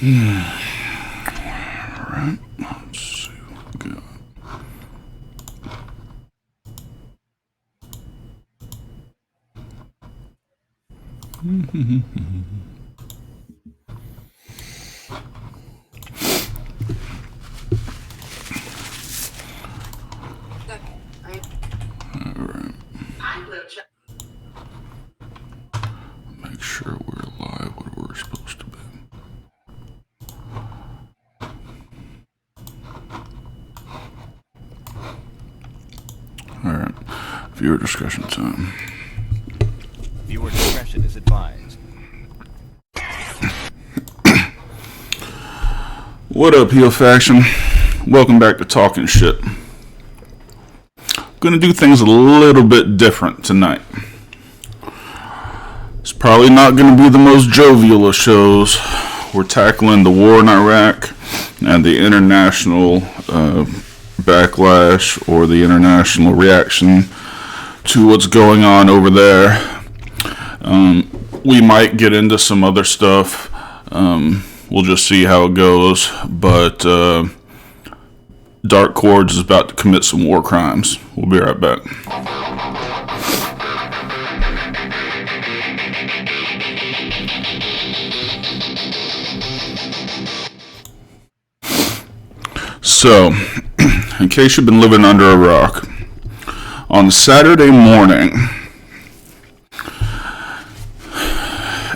Alright, let's see what we got. Alright. Make sure we're live what we're supposed to be. Alright. Viewer discussion time. Viewer discretion is advised. What up, Heel Faction? Welcome back to Talkin Shit. Gonna do things a little bit different tonight. It's probably not gonna be the most jovial of shows. We're tackling the war in Iraq and the international backlash or the international reaction to what's going on over there. We might get into some other stuff. We'll just see how it goes. But Cordz is about to commit some war crimes. We'll be right back. So, in case you've been living under a rock, on Saturday morning,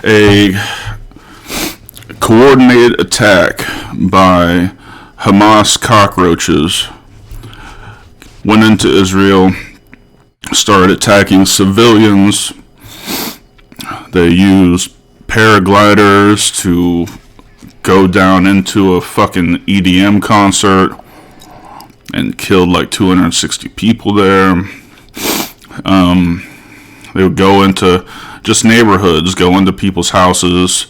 a coordinated attack by Hamas cockroaches went into Israel, started attacking civilians. They used paragliders to go down into a fucking EDM concert and killed like 260 people there. They would go into just neighborhoods, go into people's houses,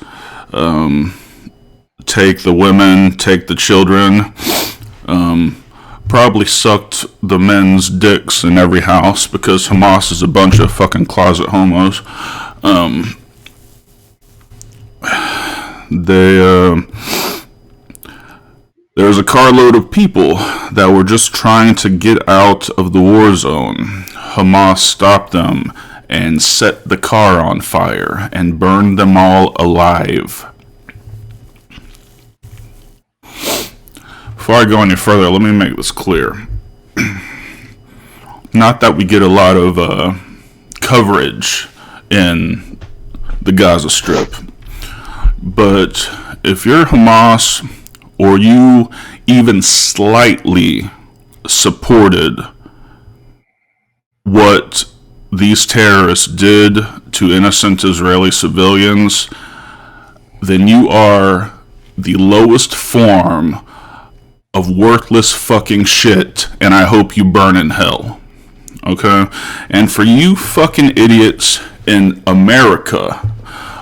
take the women, take the children, probably sucked the men's dicks in every house because Hamas is a bunch of fucking closet homos. There was a carload of people that were just trying to get out of the war zone. Hamas stopped them and set the car on fire and burned them all alive. Before I go any further, let me make this clear. Not that we get a lot of coverage in the Gaza Strip, but if you're Hamas or you even slightly supported what these terrorists did to innocent Israeli civilians, then you are the lowest form of worthless fucking shit, and I hope you burn in hell. Okay? And for you fucking idiots in America,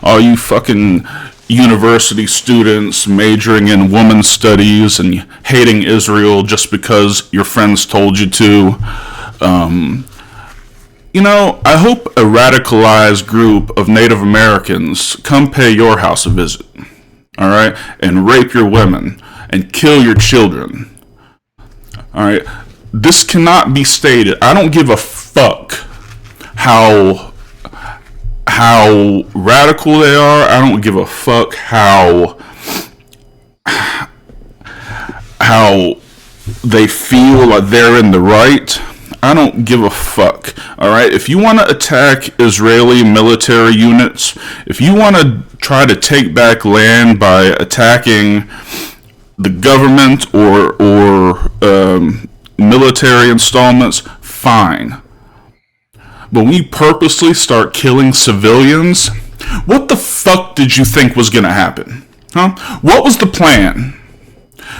all you fucking university students majoring in women's studies and hating Israel just because your friends told you to, I hope a radicalized group of Native Americans come pay your house a visit, alright, and rape your women and kill your children. Alright, this cannot be stated. I don't give a fuck how radical they are. I don't give a fuck how they feel like they're in the right. I don't give a fuck. Alright, if you want to attack Israeli military units, if you want to try to take back land by attacking the government or military installments, fine. But when you purposely start killing civilians, what the fuck did you think was going to happen? Huh? What was the plan?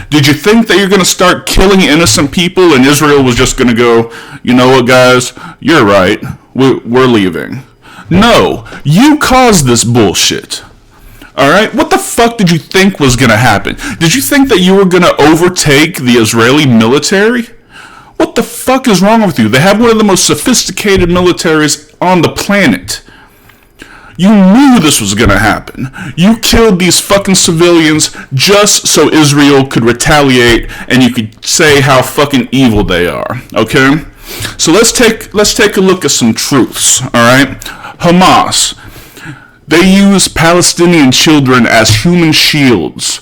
Did you think that you're going to start killing innocent people and Israel was just going to go, you know what, guys, you're right, we're leaving? No, you caused this bullshit. Alright, what the fuck did you think was going to happen? Did you think that you were going to overtake the Israeli military? What the fuck is wrong with you? They have one of the most sophisticated militaries on the planet. You knew this was gonna happen. You killed these fucking civilians just so Israel could retaliate and you could say how fucking evil they are, okay? So let's take a look at some truths, alright? Hamas, they use Palestinian children as human shields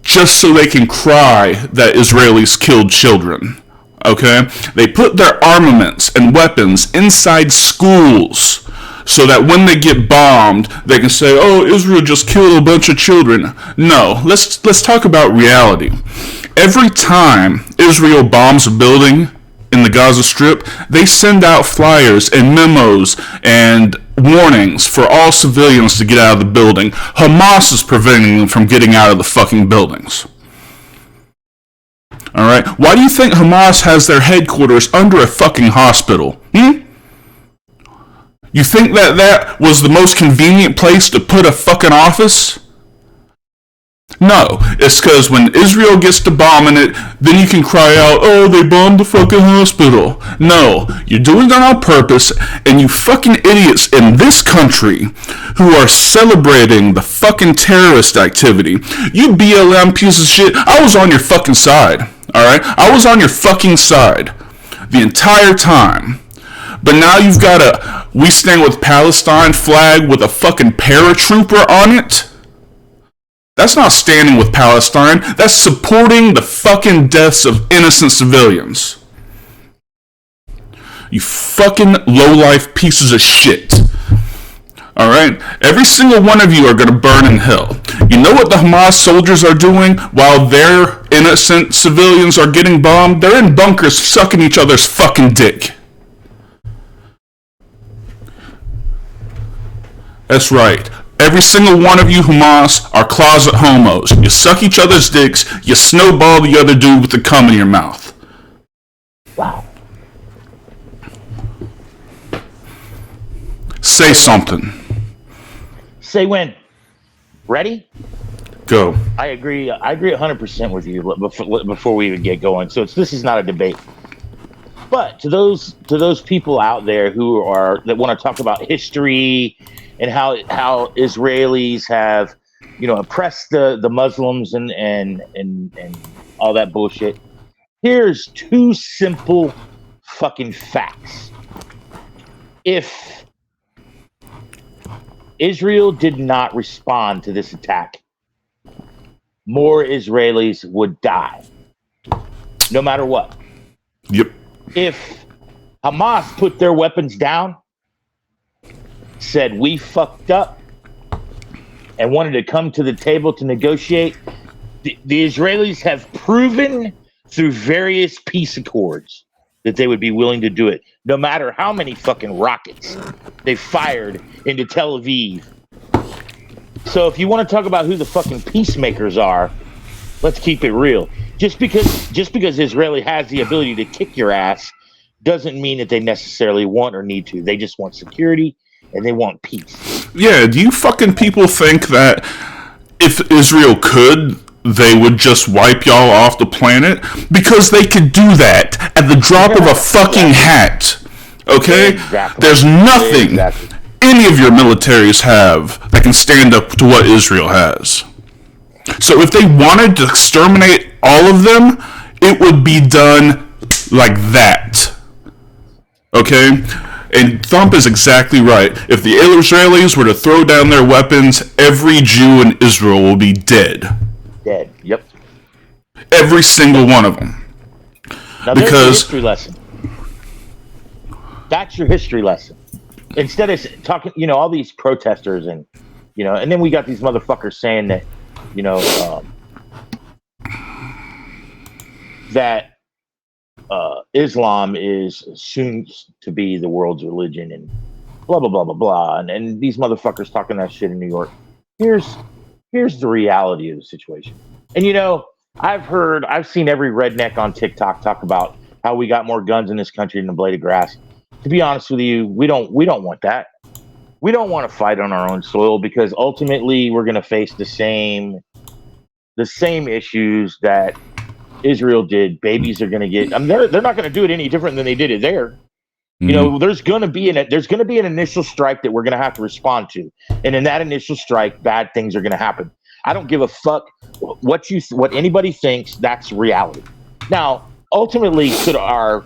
just so they can cry that Israelis killed children. Okay? They put their armaments and weapons inside schools so that when they get bombed, they can say, oh, Israel just killed a bunch of children. No, let's talk about reality. Every time Israel bombs a building in the Gaza Strip, they send out flyers and memos and warnings for all civilians to get out of the building. Hamas is preventing them from getting out of the fucking buildings. Alright? Why do you think Hamas has their headquarters under a fucking hospital? You think that was the most convenient place to put a fucking office? No, it's because when Israel gets to bombing it, then you can cry out, oh, they bombed the fucking hospital. No, you're doing it on purpose, and you fucking idiots in this country who are celebrating the fucking terrorist activity, you BLM piece of shit, I was on your fucking side, alright? I was on your fucking side the entire time. But now you've got a We Stand With Palestine flag with a fucking paratrooper on it? That's not standing with Palestine. That's supporting the fucking deaths of innocent civilians. You fucking low-life pieces of shit. Alright? Every single one of you are going to burn in hell. You know what the Hamas soldiers are doing while their innocent civilians are getting bombed? They're in bunkers sucking each other's fucking dick. That's right. Every single one of you Hamas are closet homos. You suck each other's dicks, you snowball the other dude with the cum in your mouth. Wow. Say something. Say when. Ready? Go. I agree 100% with you before we even get going. So this is not a debate. But to those people out there that want to talk about history and how Israelis have, oppressed the Muslims and all that bullshit. Here's two simple fucking facts. If Israel did not respond to this attack, more Israelis would die. No matter what. Yep. If Hamas put their weapons down, said we fucked up, and wanted to come to the table to negotiate, the Israelis have proven through various peace accords that they would be willing to do it, no matter how many fucking rockets they fired into Tel Aviv. So if you want to talk about who the fucking peacemakers are, let's keep it real. Just because Israeli has the ability to kick your ass doesn't mean that they necessarily want or need to. They just want security and they want peace. Yeah, do you fucking people think that if Israel could, they would just wipe y'all off the planet? Because they could do that at the drop of a fucking hat. Okay? Exactly. There's nothing any of your militaries have that can stand up to what Israel has. So if they wanted to exterminate all of them, it would be done like that. Okay? And Thump is exactly right. If the Israelis were to throw down their weapons, every Jew in Israel will be dead. Dead. Yep. Every single one of them. Now there's your history lesson. That's your history lesson. Instead of talking, all these protesters and then we got these motherfuckers saying that, that Islam is soon to be the world's religion and blah, blah, blah, blah, blah. And these motherfuckers talking that shit in New York. Here's the reality of the situation. And, I've seen every redneck on TikTok talk about how we got more guns in this country than a blade of grass. To be honest with you, we don't want that. We don't want to fight on our own soil because ultimately we're going to face the same issues that Israel did. Babies are going to get. They're not going to do it any different than they did it there. You know, there's gonna be an initial strike that we're gonna have to respond to, and in that initial strike, bad things are gonna happen. I don't give a fuck what anybody thinks. That's reality. Now, ultimately, could our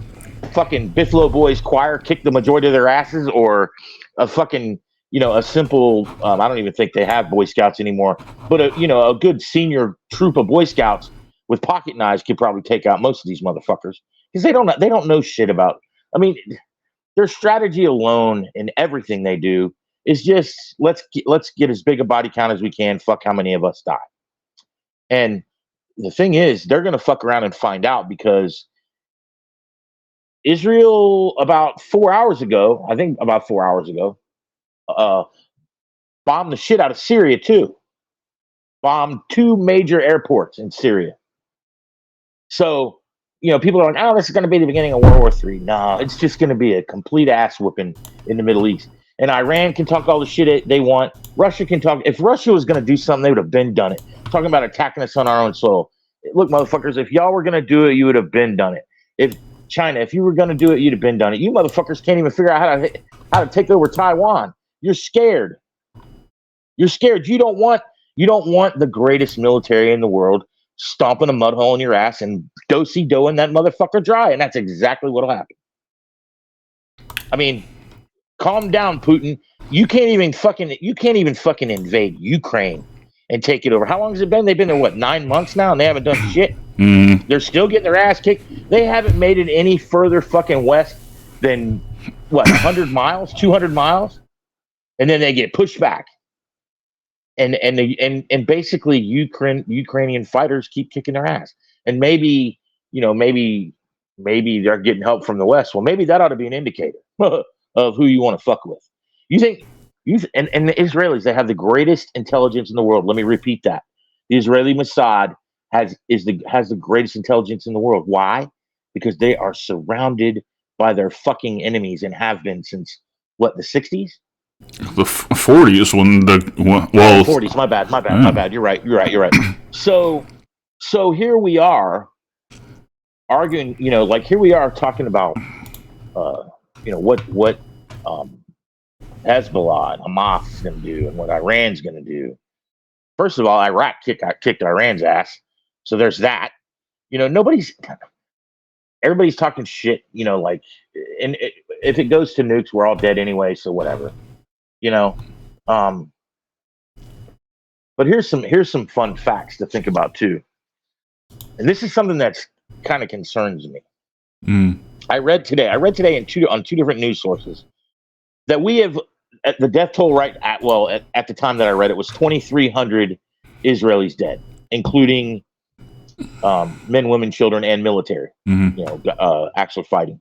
fucking Buffalo Boys choir kick the majority of their asses, or a fucking a simple I don't even think they have Boy Scouts anymore, but a good senior troop of Boy Scouts with pocket knives could probably take out most of these motherfuckers because they don't know shit about. I mean, their strategy alone in everything they do is just let's get as big a body count as we can. Fuck how many of us die. And the thing is, they're gonna fuck around and find out because Israel about 4 hours ago, bombed the shit out of Syria too. Bombed 2 major airports in Syria. So people are like, oh, this is going to be the beginning of World War III. No, it's just going to be a complete ass whooping in the Middle East. And Iran can talk all the shit they want. Russia can talk. If Russia was going to do something, they would have been done it. Talking about attacking us on our own soil. Look, motherfuckers, if y'all were going to do it, you would have been done it. If China, if you were going to do it, you'd have been done it. You motherfuckers can't even figure out how to take over Taiwan. You're scared. You're scared. You don't want the greatest military in the world stomping a mud hole in your ass and do-si-doing that motherfucker dry, and that's exactly what'll happen. I mean, calm down, Putin. You can't even fucking invade Ukraine and take it over. How long has it been? They've been there 9 months now, and they haven't done shit. They're still getting their ass kicked. They haven't made it any further fucking west than 100 miles, 200 miles, and then they get pushed back. And basically Ukrainian fighters keep kicking their ass. And maybe they're getting help from the West. Well, maybe that ought to be an indicator of who you want to fuck with. And the Israelis, they have the greatest intelligence in the world. Let me repeat that. The Israeli Mossad has the greatest intelligence in the world. Why? Because they are surrounded by their fucking enemies and have been since the 60s? The 40s when 40s. My bad. You're right. So here we are arguing. Here we are talking about what Hezbollah and Hamas is going to do and what Iran's going to do. First of all, Iraq kicked Iran's ass, so there's that. Everybody's talking shit. And if it goes to nukes, we're all dead anyway. So whatever. But here's some fun facts to think about too, and this is something that's kind of concerns me. I read today on two different news sources that we have the death toll at the time that I read it was 2,300 Israelis dead, including men, women, children, and military. Actual fighting.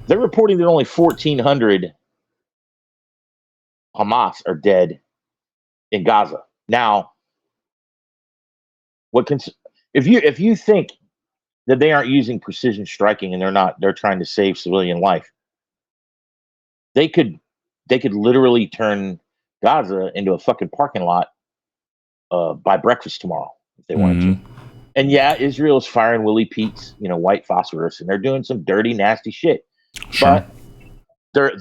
They're reporting that only 1,400 Hamas are dead in Gaza. Now, if you think that they aren't using precision striking and they're trying to save civilian life, they could literally turn Gaza into a fucking parking lot by breakfast tomorrow if they wanted to. And yeah, Israel's firing Willie Pete's, white phosphorus, and they're doing some dirty, nasty shit. Sure. But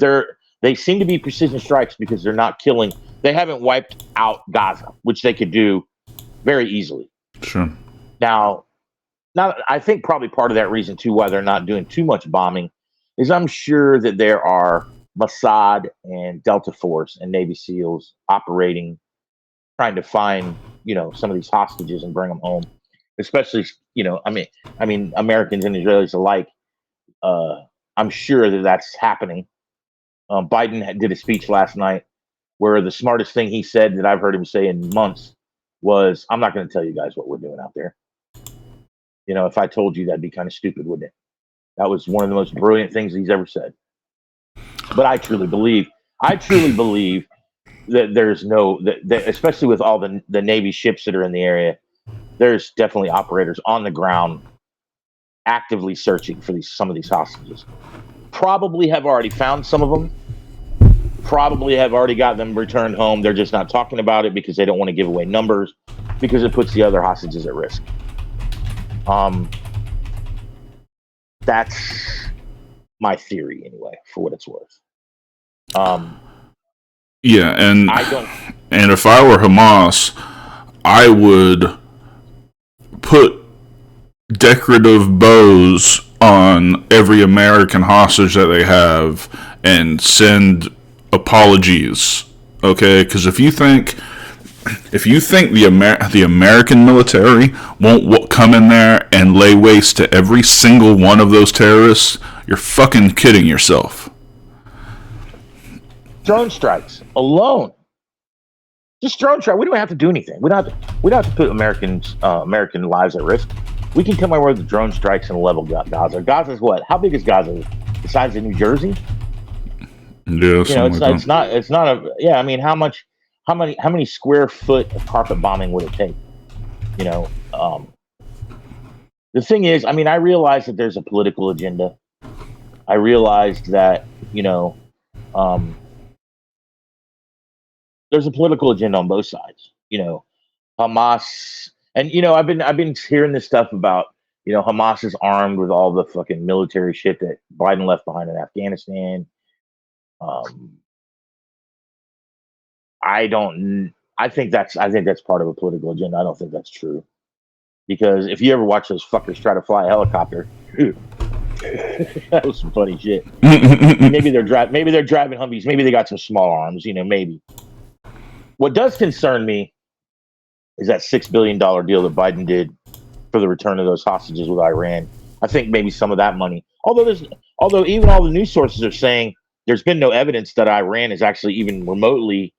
they seem to be precision strikes because they're not killing. They haven't wiped out Gaza, which they could do very easily. Sure. Now, I think probably part of that reason too why they're not doing too much bombing is I'm sure that there are Mossad and Delta Force and Navy SEALs operating, trying to find some of these hostages and bring them home. Especially Americans and Israelis alike. I'm sure that that's happening. Biden did a speech last night where the smartest thing he said that I've heard him say in months was, I'm not going to tell you guys what we're doing out there. If I told you, that'd be kind of stupid, wouldn't it? That was one of the most brilliant things he's ever said. But I truly believe that there's that especially with all the Navy ships that are in the area, there's definitely operators on the ground actively searching for some of these hostages. Probably have already found some of them. Probably have already got them returned home. They're just not talking about it because they don't want to give away numbers because it puts the other hostages at risk. That's my theory anyway, for what it's worth. Yeah, and I don't. and if I were Hamas, I would put decorative bows on every American hostage that they have and send apologies. Okay, because if you think the American military won't come in there and lay waste to every single one of those terrorists, you're fucking kidding yourself. Drone strikes alone. Just drone strike. We don't have to do anything. We don't have to put American lives at risk. We can come over with drone strikes and level Gaza. Gaza's what? How big is Gaza? The size of New Jersey? Yeah, it's not a. Yeah, I mean, how many square foot of carpet bombing would it take? The thing is, I mean, I realize that there's a political agenda. I realized that there's a political agenda on both sides. Hamas, and I've been hearing this stuff about Hamas is armed with all the fucking military shit that Biden left behind in Afghanistan. I think that's part of a political agenda. I don't think that's true, because if you ever watch those fuckers try to fly a helicopter, that was some funny shit. Maybe they're driving Humvees. Maybe they got some small arms. Maybe. What does concern me is that $6 billion deal that Biden did for the return of those hostages with Iran. I think maybe some of that money, although even all the news sources are saying there's been no evidence that Iran is actually even remotely.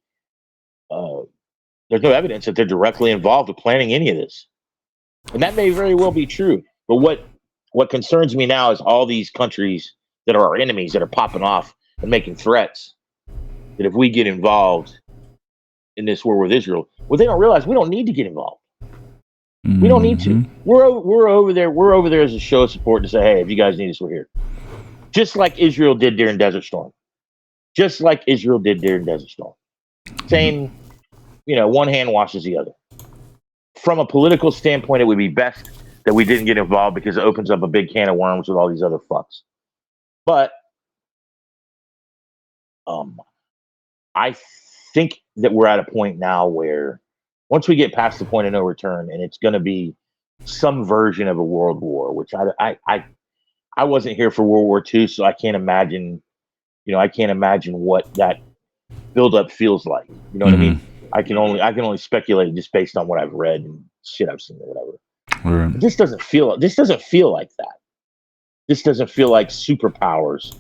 There's no evidence that they're directly involved with planning any of this, and that may very well be true. But what concerns me now is all these countries that are our enemies that are popping off and making threats. That if we get involved in this war with Israel, well, they don't realize we don't need to get involved. Mm-hmm. We don't need to. We're over there. We're over there as a show of support to say, hey, if you guys need us, we're here. Just like Israel did during Desert Storm. Saying, one hand washes the other. From a political standpoint, it would be best that we didn't get involved because it opens up a big can of worms with all these other fucks. But I think that we're at a point now where once we get past the point of no return, and it's going to be some version of a world war, which I wasn't here for World War II, so I can't imagine. I can't imagine what that buildup feels like. You know what I mean? I can only speculate just based on what I've read and shit I've seen or whatever. Right. This doesn't feel like that. This doesn't feel like superpowers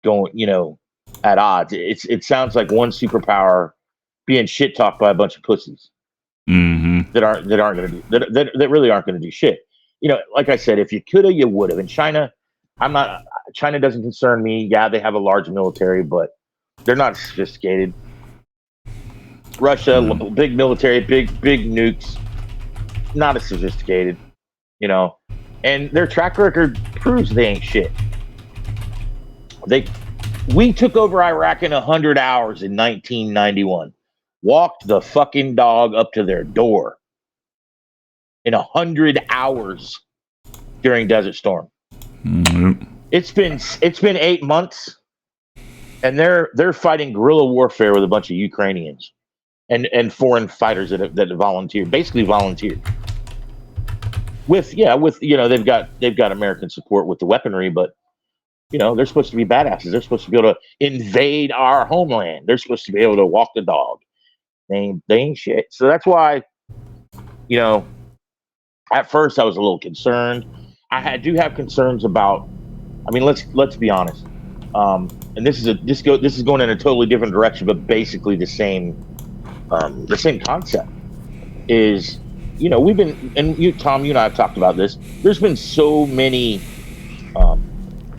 going, at odds. It sounds like one superpower being shit talked by a bunch of pussies that really aren't going to do shit. Like I said, if you coulda, you would have. In China, China doesn't concern me. Yeah, they have a large military, but they're not sophisticated. Russia, big military, big nukes, not as sophisticated, and their track record proves they ain't shit. We took over Iraq in 100 hours in 1991. Walked the fucking dog up to their door in 100 hours during Desert Storm. Mm-hmm. It's been 8 months, and they're fighting guerrilla warfare with a bunch of Ukrainians and foreign fighters that volunteered. With they've got American support with the weaponry, but they're supposed to be badasses. They're supposed to be able to invade our homeland. They're supposed to be able to walk the dog. They ain't shit. So that's why, at first I was a little concerned. I do have concerns about. I mean, let's be honest. And this is going in a totally different direction, but basically the same concept is. We've been, and Tom, you and I have talked about this. There's been so many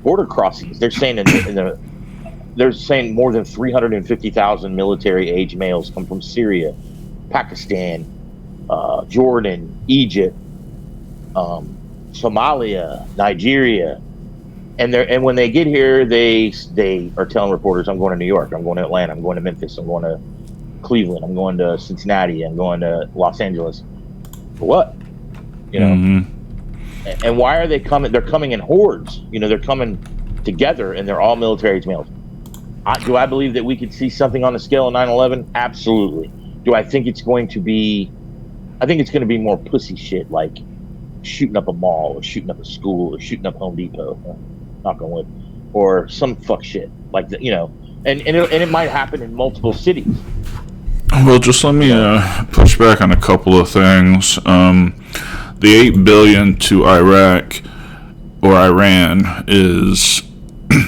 border crossings. They're saying they're saying more than 350,000 military-age males come from Syria, Pakistan, Jordan, Egypt, Somalia, Nigeria, and when they get here, they are telling reporters, "I'm going to New York, I'm going to Atlanta, I'm going to Memphis, I'm going to Cleveland, I'm going to Cincinnati, I'm going to Los Angeles." For what? And why are they coming? They're coming in hordes. They're coming together, and they're all military-age males. Do I believe that we could see something on the scale of 9/11? Absolutely. Do I think it's going to be? I think it's going to be more pussy shit, like shooting up a mall, or shooting up a school, or shooting up Home Depot. Knock on wood, or some fuck shit like that, And it might happen in multiple cities. Well, just let me push back on a couple of things. The $8 billion to Iraq or Iran is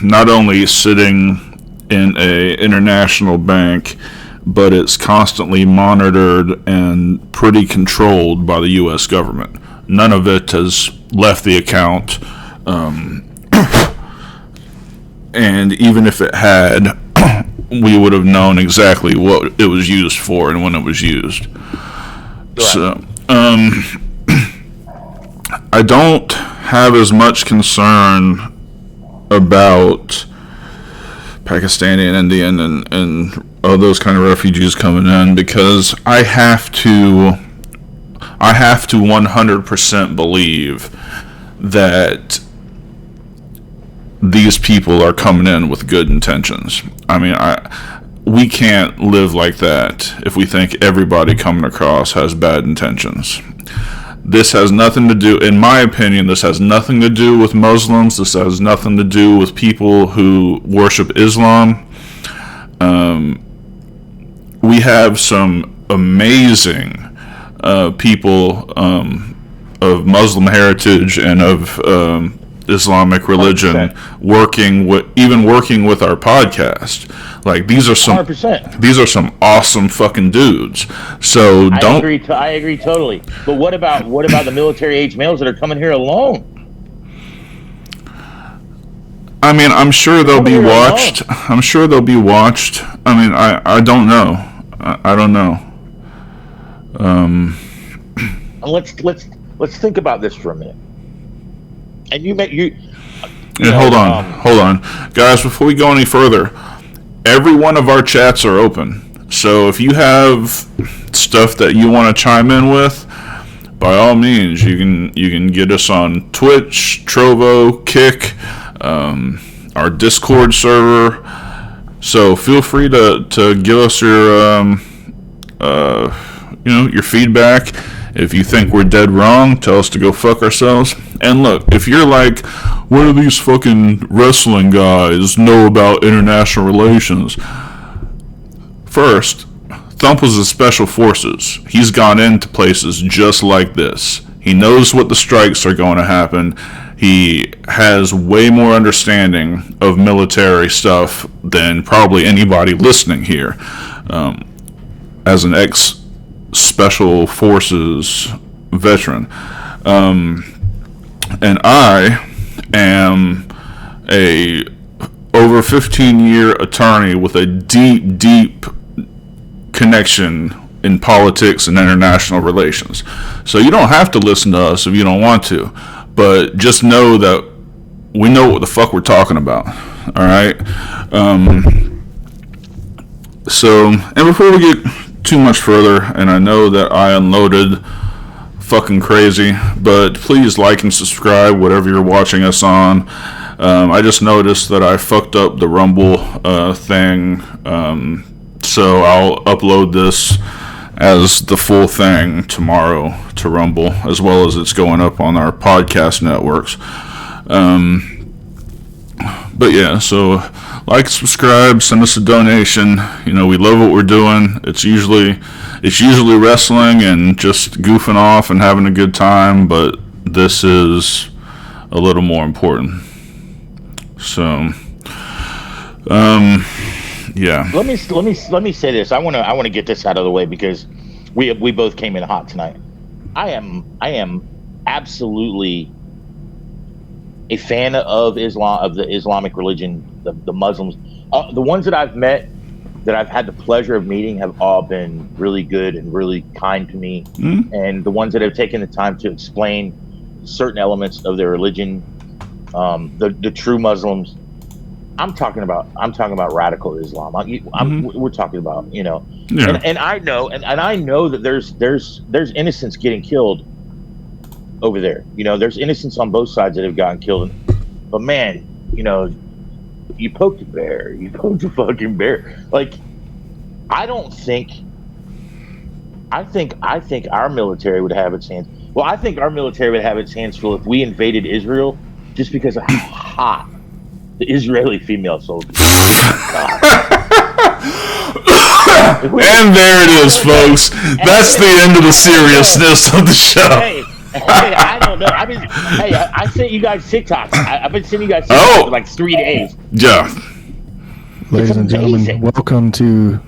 not only sitting in a international bank, but it's constantly monitored and pretty controlled by the U.S. government. None of it has left the account, and even if it had, we would have known exactly what it was used for and when it was used. Right. So, I don't have as much concern about Pakistani and Indian and all those kind of refugees coming in, because I have to 100% believe that these people are coming in with good intentions. I mean, we can't live like that if we think everybody coming across has bad intentions. This has nothing to do, in my opinion, this has nothing to do with Muslims. This has nothing to do with people who worship Islam. We have some amazing people of Muslim heritage and of Islamic religion 100%. working with our podcast. Like, these are some 100%. These are some awesome fucking dudes. So don't. I agree totally. But what about the military age males that are coming here alone? I mean, I'm sure they'll be watched. I'm sure they'll be watched. I mean, I don't know. I don't know. Let's think about this for a minute. And hold on, guys. Before we go any further, every one of our chats are open. So if you have stuff that you want to chime in with, by all means, you can get us on Twitch, Trovo, Kick, our Discord server. So feel free to give us your your feedback. If you think we're dead wrong, tell us to go fuck ourselves. And look, if you're like, what do these fucking wrestling guys know about international relations? First, Thump was in Special Forces. He's gone into places just like this. He knows what the strikes are going to happen. He has way more understanding of military stuff than probably anybody listening here. As an ex-Special Forces veteran. And I am a over 15-year attorney with a deep connection in politics and international relations. So you don't have to listen to us if you don't want to, but just know that we know what the fuck we're talking about. All right. And before we get too much further, and I know that I unloaded fucking crazy, but please like and subscribe whatever you're watching us on. I just noticed that I fucked up the Rumble thing, so I'll upload this as the full thing tomorrow to Rumble, as well as it's going up on our podcast networks. But yeah, so like, subscribe, send us a donation. You know, we love what we're doing. It's usually wrestling and just goofing off and having a good time, but this is a little more important. So, yeah. Let me say this. I want to get this out of the way, because we both came in hot tonight. I am absolutely a fan of Islam, of the Islamic religion, the Muslims. The ones that I've met, that I've had the pleasure of meeting, have all been really good and really kind to me. Mm-hmm. And the ones that have taken the time to explain certain elements of their religion, the true Muslims. I'm talking about radical Islam. We're talking about, yeah. and I know that there's innocents getting killed over there. There's innocents on both sides that have gotten killed. But man, you know, you poked a bear. You poked a fucking bear. Like, I don't think. I think our military would have its hands. Well, I think our military would have its hands full if we invaded Israel, just because of how hot the Israeli female soldiers. And there it is, folks. That's the end of the seriousness of the show. Hey, I don't know. I mean, hey, I sent you guys TikToks. I've been sending you guys TikToks for like 3 days. Yeah. Ladies and gentlemen, amazing. welcome to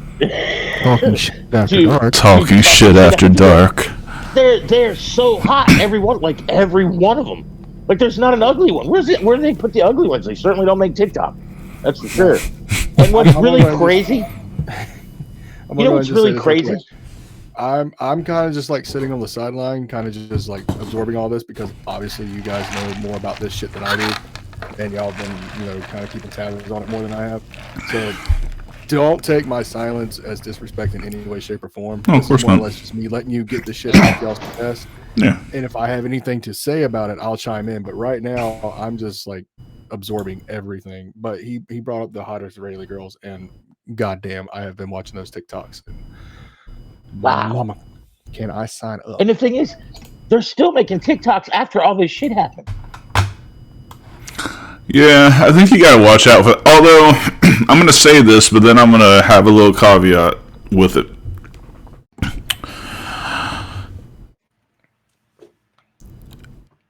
Talking Shit After Dude. Dark. Talking shit after dark. They're so hot. Every one of them. Like, there's not an ugly one. Where do they put the ugly ones? They certainly don't make TikTok. That's for sure. And what's really crazy? You know what's really crazy? I'm kind of just like sitting on the sideline, kind of just like absorbing all this because obviously you guys know more about this shit than I do, and y'all have been kind of keeping tabs on it more than I have. So don't take my silence as disrespect in any way, shape, or form. Oh, of course more not. or less just me letting you get the shit off y'all's chest. Yeah. And if I have anything to say about it, I'll chime in. But right now, I'm just like absorbing everything. But he brought up the hottest Israeli girls, and goddamn, I have been watching those TikToks. Wow. Mama, can I sign up? And the thing is, they're still making TikToks after all this shit happened. Yeah, I think you gotta watch out for. Although I'm gonna say this, but then I'm gonna have a little caveat with it.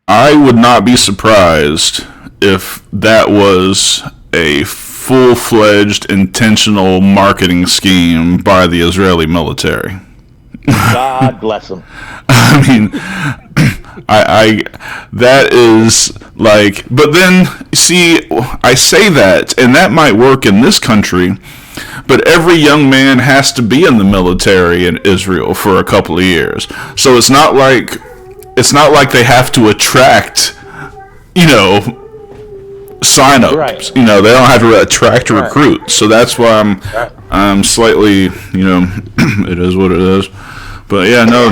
I would not be surprised if that was a full-fledged intentional marketing scheme by the Israeli military. God bless them. I mean, I that is like, but then see, I say that, and that might work in this country, but every young man has to be in the military in Israel for a couple of years, so it's not like they have to attract, sign-ups. Right. They don't have to attract recruits, so that's why I'm slightly, it is what it is. But yeah, no.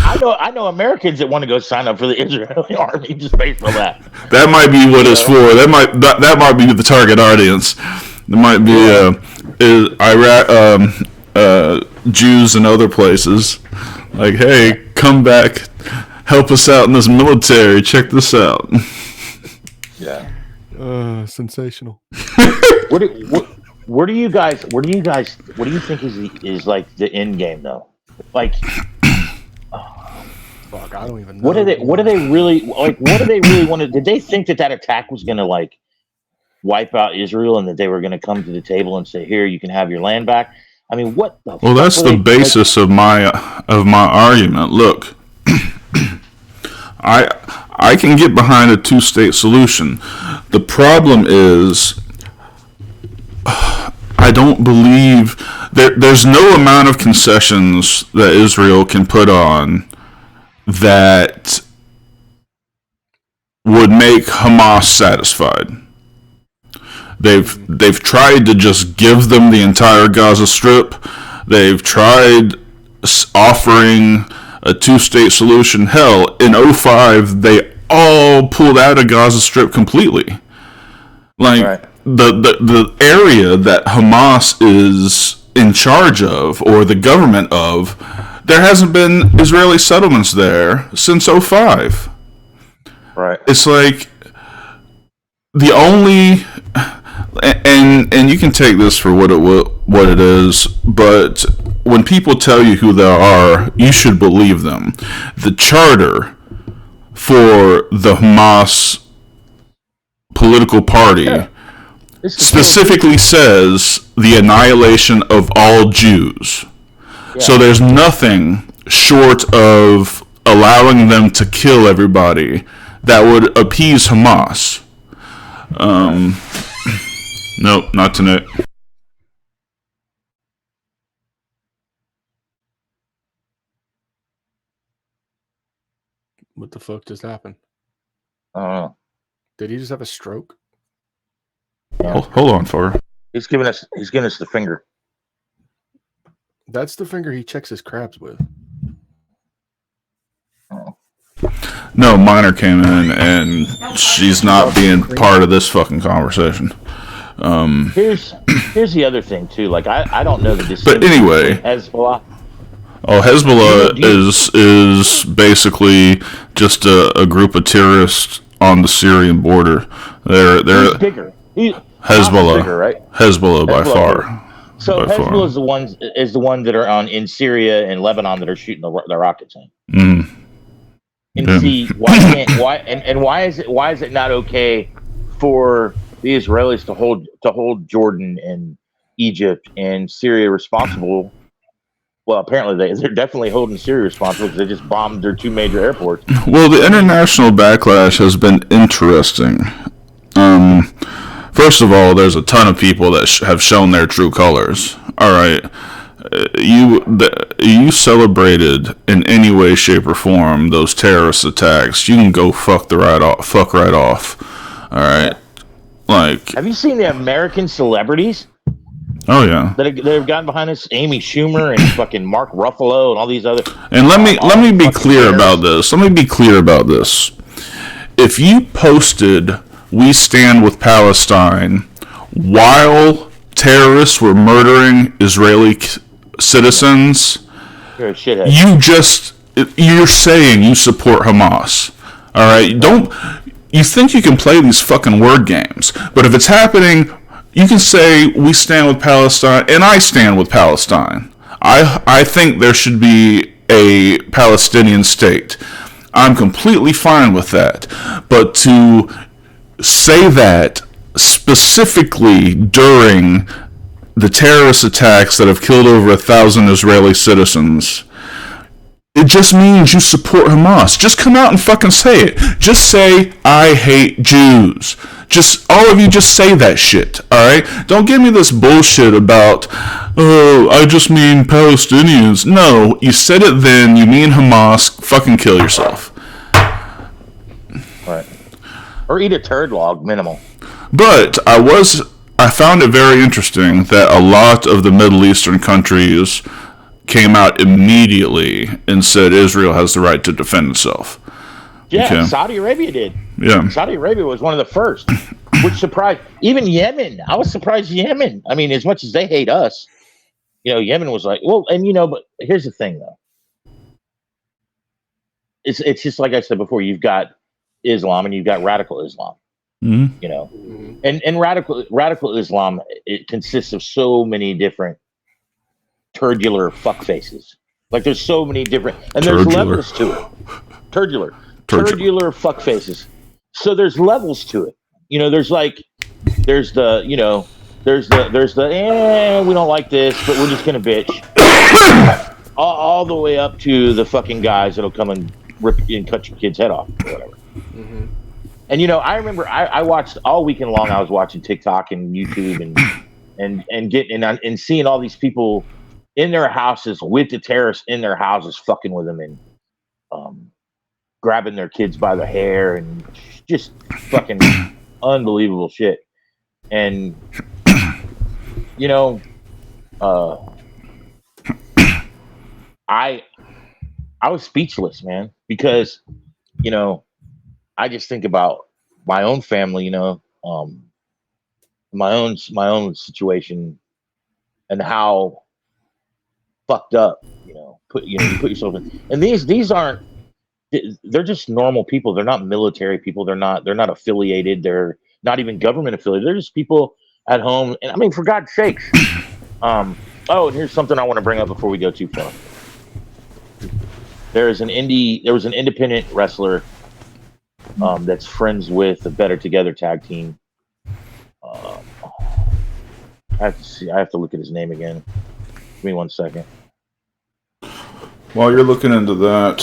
I know Americans that want to go sign up for the Israeli army just based on that. That might be what it's for. That might be the target audience. There might be Iraq, Jews and other places. Like, hey, come back, help us out in this military. Check this out. Yeah. Sensational. What do you think is like the end game though? Like, fuck, I don't even know. what do they really want to? Did they think that attack was going to like wipe out Israel and that they were going to come to the table and say, "Here, you can have your land back"? I mean, what the? Well, that's the basis of my argument. Look, I can get behind a two-state solution. The problem is, I don't believe there's no amount of concessions that Israel can put on that would make Hamas satisfied. They've tried to just give them the entire Gaza Strip. They've tried offering a two-state solution. Hell, in 2005, they all pulled out of Gaza Strip completely. Like, right. The area that Hamas is in charge of, or the government of, there hasn't been Israeli settlements there since 2005. Right. It's like the only, and you can take this for what it is, but when people tell you who they are, you should believe them. The charter for the Hamas political party specifically says the annihilation of all Jews. Yeah. So there's nothing short of allowing them to kill everybody that would appease Hamas. Nope, not tonight. What the fuck just happened? Did he just have a stroke? Hold on, for he's giving us the finger. That's the finger he checks his crabs with. No, Minor came in, and she's not being part of this fucking conversation. Here's the other thing too. Like I don't know the But anyway, Hezbollah. Oh, Hezbollah is basically just a group of terrorists on the Syrian border. They're Who's bigger? Hezbollah, bigger, right? Hezbollah by far. So by Hezbollah is the ones that are in Syria and Lebanon that are shooting the rockets in. And see why is it not okay for the Israelis to hold Jordan and Egypt and Syria responsible? Well, apparently they're definitely holding Syria responsible because they just bombed their 2 major airports. Well, the international backlash has been interesting. First of all, there's a ton of people that have shown their true colors. All right, you celebrated in any way, shape, or form those terrorist attacks. You can go fuck right off. All right, like. Have you seen the American celebrities? Oh yeah, that have gotten behind us, Amy Schumer and fucking Mark Ruffalo and all these other. And let me be clear about this. Let me be clear about this. If you posted "We stand with Palestine" while terrorists were murdering Israeli citizens, you're a shithead. You're saying you support Hamas. All right, you think you can play these fucking word games, but if it's happening. You can say we stand with Palestine, and I stand with Palestine. I think there should be a Palestinian state. I'm completely fine with that. But to say that specifically during the terrorist attacks that have killed over 1,000 Israeli citizens, it just means you support Hamas. Just come out and fucking say it. Just say, I hate Jews. All of you just say that shit, alright? Don't give me this bullshit about, oh, I just mean Palestinians. No, you said it then, you mean Hamas, fucking kill yourself. Right. Or eat a turd log, minimal. But I found it very interesting that a lot of the Middle Eastern countries came out immediately and said Israel has the right to defend itself. Yeah, okay. Saudi Arabia did. Yeah. Saudi Arabia was one of the first, which surprised even Yemen. I was surprised Yemen. I mean, as much as they hate us, Yemen was like, well, and but here's the thing though. It's just like I said before, you've got Islam and you've got radical Islam. Mm-hmm. And radical Islam, it consists of so many different turdular fuck faces. Like there's so many different, and there's levels to it. Turdular fuck faces. So there's levels to it. There's the we don't like this, but we're just gonna bitch. all the way up to the fucking guys that'll come and rip and cut your kid's head off or whatever. Mm-hmm. And I remember I watched all weekend long. I was watching TikTok and YouTube and seeing all these people in their houses with the terrorists in their houses, fucking with them and grabbing their kids by the hair and just fucking unbelievable shit. And I was speechless, man, because I just think about my own family, my own situation and how fucked up, you put yourself in. And these aren't, they're just normal people. They're not military people. They're not affiliated. They're not even government affiliated. They're just people at home. And I mean, for God's sakes. And here's something I want to bring up before we go too far. There was an independent wrestler that's friends with the Better Together tag team. I have to look at his name again. Give me 1 second. While you're looking into that,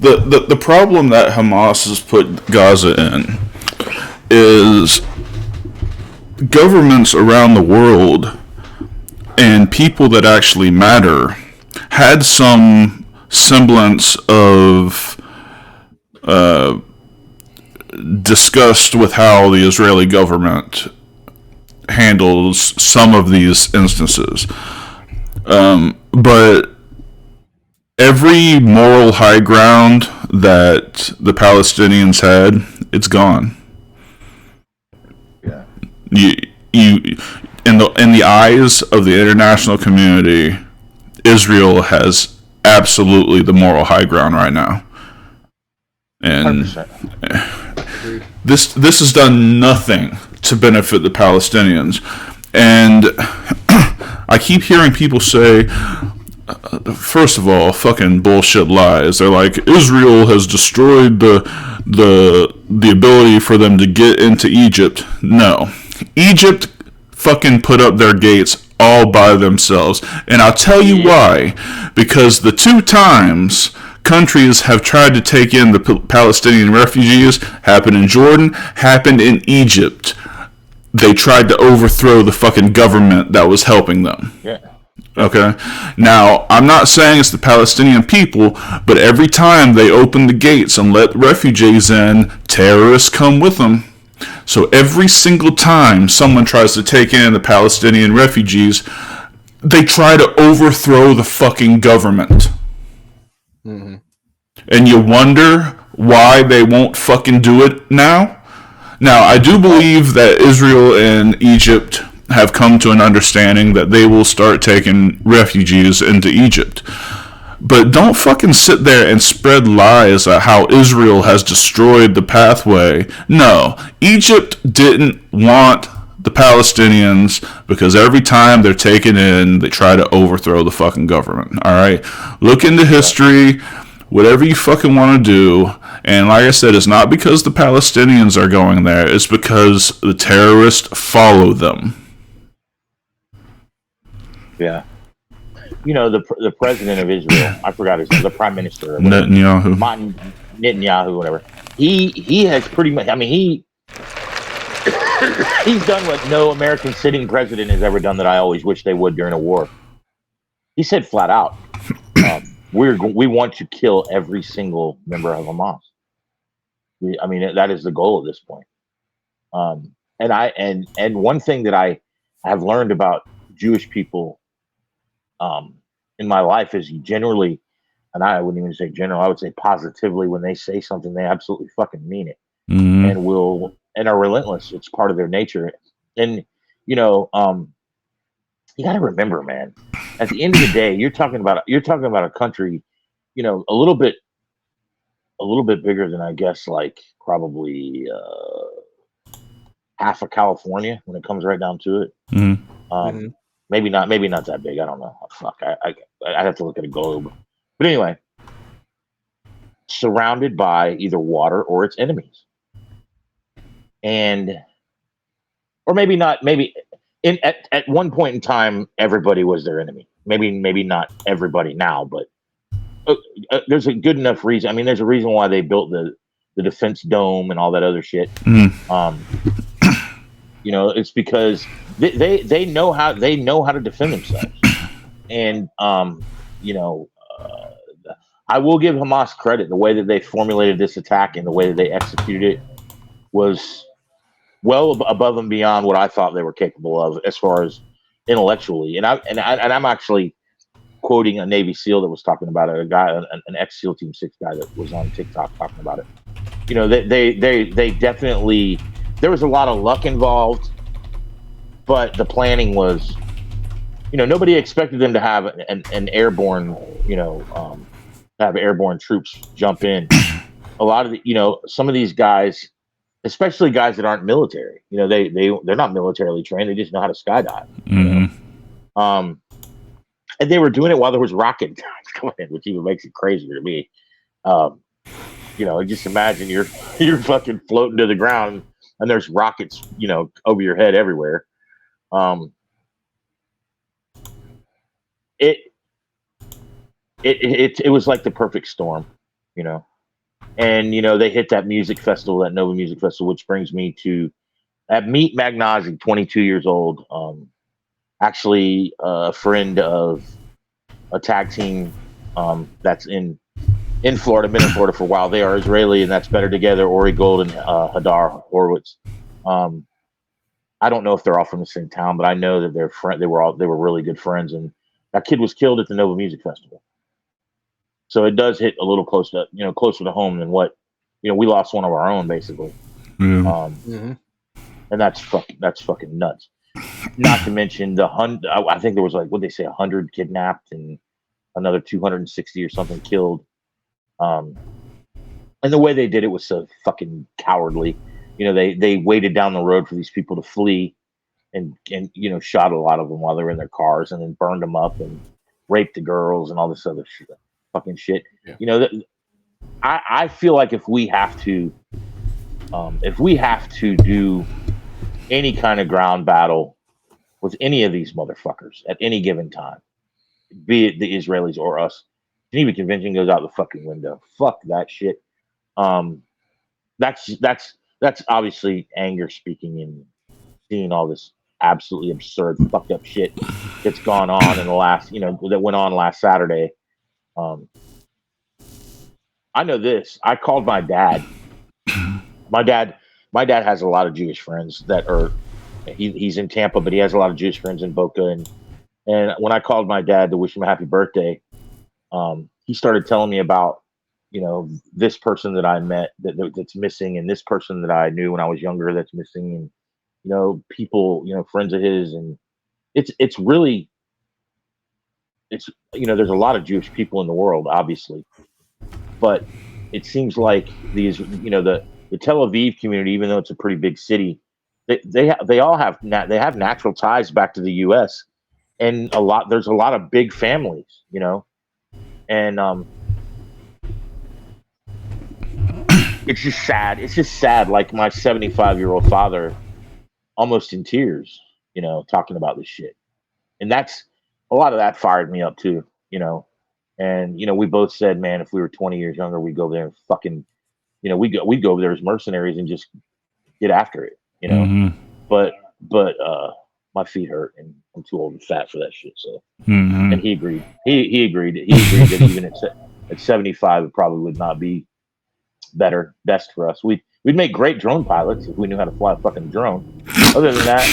the problem that Hamas has put Gaza in is governments around the world and people that actually matter had some semblance of disgust with how the Israeli government handles some of these instances. But every moral high ground that the Palestinians had, it's gone. Yeah. You in the eyes of the international community, Israel has absolutely the moral high ground right now. And 100%. this has done nothing to benefit the Palestinians. And I keep hearing people say, first of all, fucking bullshit lies. They're like, Israel has destroyed the ability for them to get into Egypt. No. Egypt fucking put up their gates all by themselves. And I'll tell you why. Because the 2 times countries have tried to take in the Palestinian refugees, happened in Jordan, happened in Egypt. They tried to overthrow the fucking government that was helping them. Yeah. Okay? Now, I'm not saying it's the Palestinian people, but every time they open the gates and let refugees in, terrorists come with them. So every single time someone tries to take in the Palestinian refugees, they try to overthrow the fucking government. Mm-hmm. And you wonder why they won't fucking do it now? Now, I do believe that Israel and Egypt have come to an understanding that they will start taking refugees into Egypt. But don't fucking sit there and spread lies at how Israel has destroyed the pathway. No, Egypt didn't want the Palestinians because every time they're taken in, they try to overthrow the fucking government. All right? Look into history, whatever you fucking want to do. And like I said, it's not because the Palestinians are going there. It's because the terrorists follow them. Yeah. You know, the president of Israel, I forgot his name, the prime minister. Netanyahu. Netanyahu, whatever. He has pretty much, I mean, he's done what no American sitting president has ever done that I always wish they would during a war. He said flat out, we want to kill every single member of Hamas. I mean, that is the goal at this point. And one thing that I have learned about Jewish people in my life is you generally, and I wouldn't even say general, I would say positively, when they say something, they absolutely fucking mean it. Mm-hmm. and are relentless. It's part of their nature. And you know, you got to remember, man, at the end of the day, you're talking about a country, you know, a little bit bigger than, I guess, like probably half of California when it comes right down to it. Mm-hmm. Maybe not that big. I don't know. Fuck, I have to look at a globe. But anyway, surrounded by either water or its enemies, or maybe not. Maybe at one point in time, everybody was their enemy. Maybe not everybody now, but there's a good enough reason. I mean, there's a reason why they built the defense dome and all that other shit. You know, it's because they know how to defend themselves. And you know, I will give Hamas credit. The way that they formulated this attack and the way that they executed it was well above and beyond what I thought they were capable of, as far as intellectually. And I'm actually quoting a Navy SEAL that was talking about it, a guy, an ex-SEAL Team 6 guy that was on TikTok talking about it. You know, they definitely, there was a lot of luck involved, but the planning was, you know, nobody expected them to have an airborne, you know, have airborne troops jump in. A lot of the, you know, some of these guys, especially guys that aren't military, you know, they're not militarily trained. They just know how to skydive. Mm-hmm. You know? And they were doing it while there was rocket coming in, which even makes it crazier to me. You know, just imagine you're fucking floating to the ground and there's rockets, you know, over your head everywhere. It was like the perfect storm, you know. And you know, they hit that music festival, that Nova Music Festival, which brings me to at Meet Magnazi, 22 years old. Actually, a friend of a tag team that's in Florida, been in Florida for a while. They are Israeli, and that's Better Together, Ori Gold and Hadar Horowitz. I don't know if they're all from the same town, but I know that they were really good friends. And that kid was killed at the Nova Music Festival. So it does hit a little closer to home than what, we lost one of our own basically. Yeah. And that's fucking nuts. Not to mention I think there was like, what they say, 100 kidnapped and another 260 or something killed. And the way they did it was so fucking cowardly. They waited down the road for these people to flee and shot a lot of them while they were in their cars and then burned them up and raped the girls and all this other fucking shit. Yeah. I feel like if we have to do any kind of ground battle with any of these motherfuckers at any given time, be it the Israelis or us, Geneva Convention goes out the fucking window. Fuck that shit. That's obviously anger speaking and seeing all this absolutely absurd, fucked up shit that's gone on in the last, that went on last Saturday. I know this. I called my dad. My dad has a lot of Jewish friends that are. He's in Tampa, but he has a lot of Jewish friends in Boca. And when I called my dad to wish him a happy birthday, he started telling me about, this person that I met that's missing, and this person that I knew when I was younger that's missing, and people, friends of his, and it's really, there's a lot of Jewish people in the world, obviously, but it seems like these, the Tel Aviv community, even though it's a pretty big city, they all have natural ties back to the U.S. and there's a lot of big families, and it's just sad. It's just sad. Like my 75-year-old father, almost in tears, talking about this shit. And that's a lot of that fired me up too, And we both said, man, if we were 20 years younger, we'd go there and fucking, we'd go over there as mercenaries and just get after it, But my feet hurt and I'm too old and fat for that shit. So, and he agreed. He agreed. He agreed that even at 75, it probably would not be best for us. We'd make great drone pilots if we knew how to fly a fucking drone. Other than that,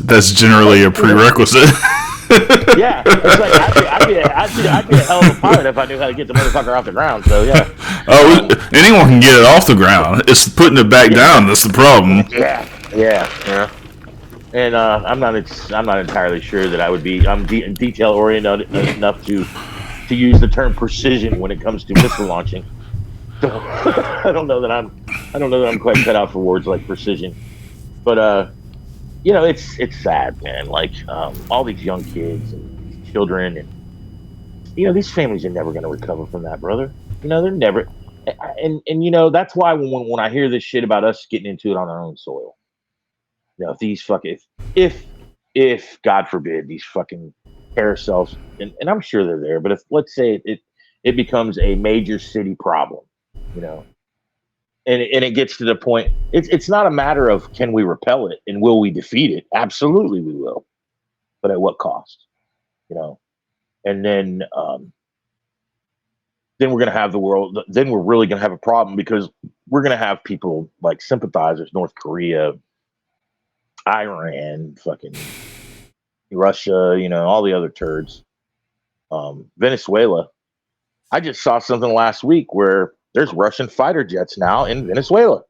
that's generally a prerequisite. Yeah, it's like I'd be a hell of a pilot if I knew how to get the motherfucker off the ground. So yeah. Oh, anyone can get it off the ground. It's putting it back down that's the problem. Yeah. And I'm not entirely sure that I would be. I'm detail oriented enough to use the term precision when it comes to missile launching. So I don't know that I'm quite cut out for words like precision. But it's sad, man. Like all these young kids and children, and these families are never going to recover from that, brother. They're never. And that's why when I hear this shit about us getting into it on our own soil, if these fucking if God forbid these fucking carousels, and I'm sure they're there, but if let's say it becomes a major city problem, and it gets to the point, it's not a matter of can we repel it and will we defeat it? Absolutely we will, but at what cost? And then we're gonna have the world. Then we're really gonna have a problem because we're gonna have people like sympathizers, North Korea, Iran, fucking Russia, all the other turds. Venezuela. I just saw something last week where there's Russian fighter jets now in Venezuela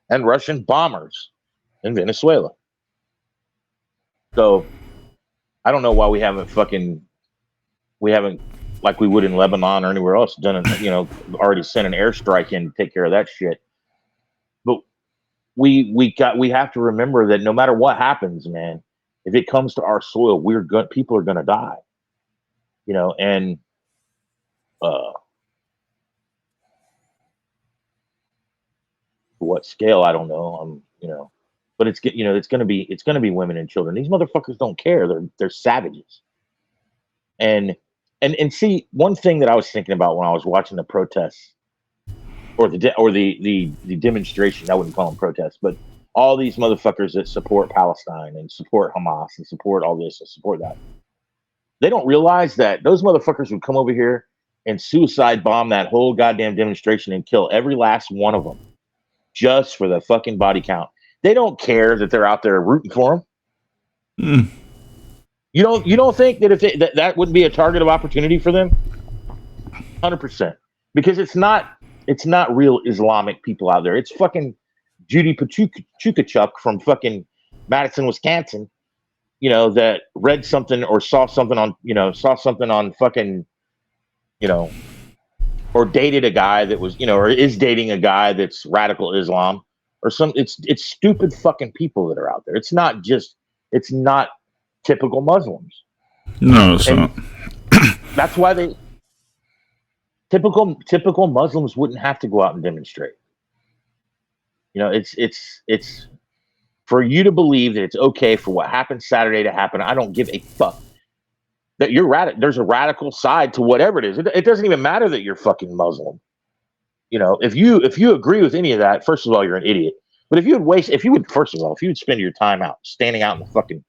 and Russian bombers in Venezuela. So I don't know why we haven't like we would in Lebanon or anywhere else done already sent an airstrike in to take care of that shit. But we have to remember that no matter what happens, man, if it comes to our soil, people are gonna die. And what scale I don't know. But it's gonna be women and children. These motherfuckers don't care. They're savages. And see, one thing that I was thinking about when I was watching the protests or the demonstration, I wouldn't call them protests, but all these motherfuckers that support Palestine and support Hamas and support all this and support that, they don't realize that those motherfuckers would come over here and suicide bomb that whole goddamn demonstration and kill every last one of them just for the fucking body count. They don't care that they're out there rooting for them. You don't think that that wouldn't be a target of opportunity for them? 100%. Because it's not real Islamic people out there. It's fucking Judy Pachukachuk from fucking Madison, Wisconsin, that read something or saw something on fucking, or dated a guy that was, or is dating a guy that's radical Islam or it's stupid fucking people that are out there. It's not typical Muslims. No, it's not. That's why typical Muslims wouldn't have to go out and demonstrate. It's for you to believe that it's okay for what happened Saturday to happen. I don't give a fuck that there's a radical side to whatever it is. It doesn't even matter that you're fucking Muslim. If you agree with any of that, first of all, you're an idiot. But if you would spend your time standing out in the fucking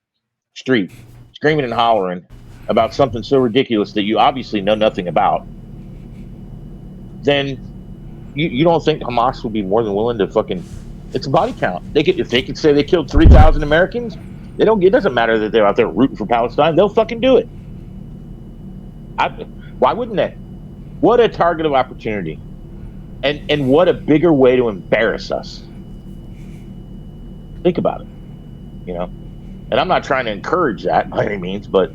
street, screaming and hollering about something so ridiculous that you obviously know nothing about, then you don't think Hamas would be more than willing to fucking? It's a body count. If they could say they killed 3,000 Americans, it doesn't matter that they're out there rooting for Palestine. They'll fucking do it. Why wouldn't they? What a target of opportunity, and what a bigger way to embarrass us. Think about it, And I'm not trying to encourage that by any means, but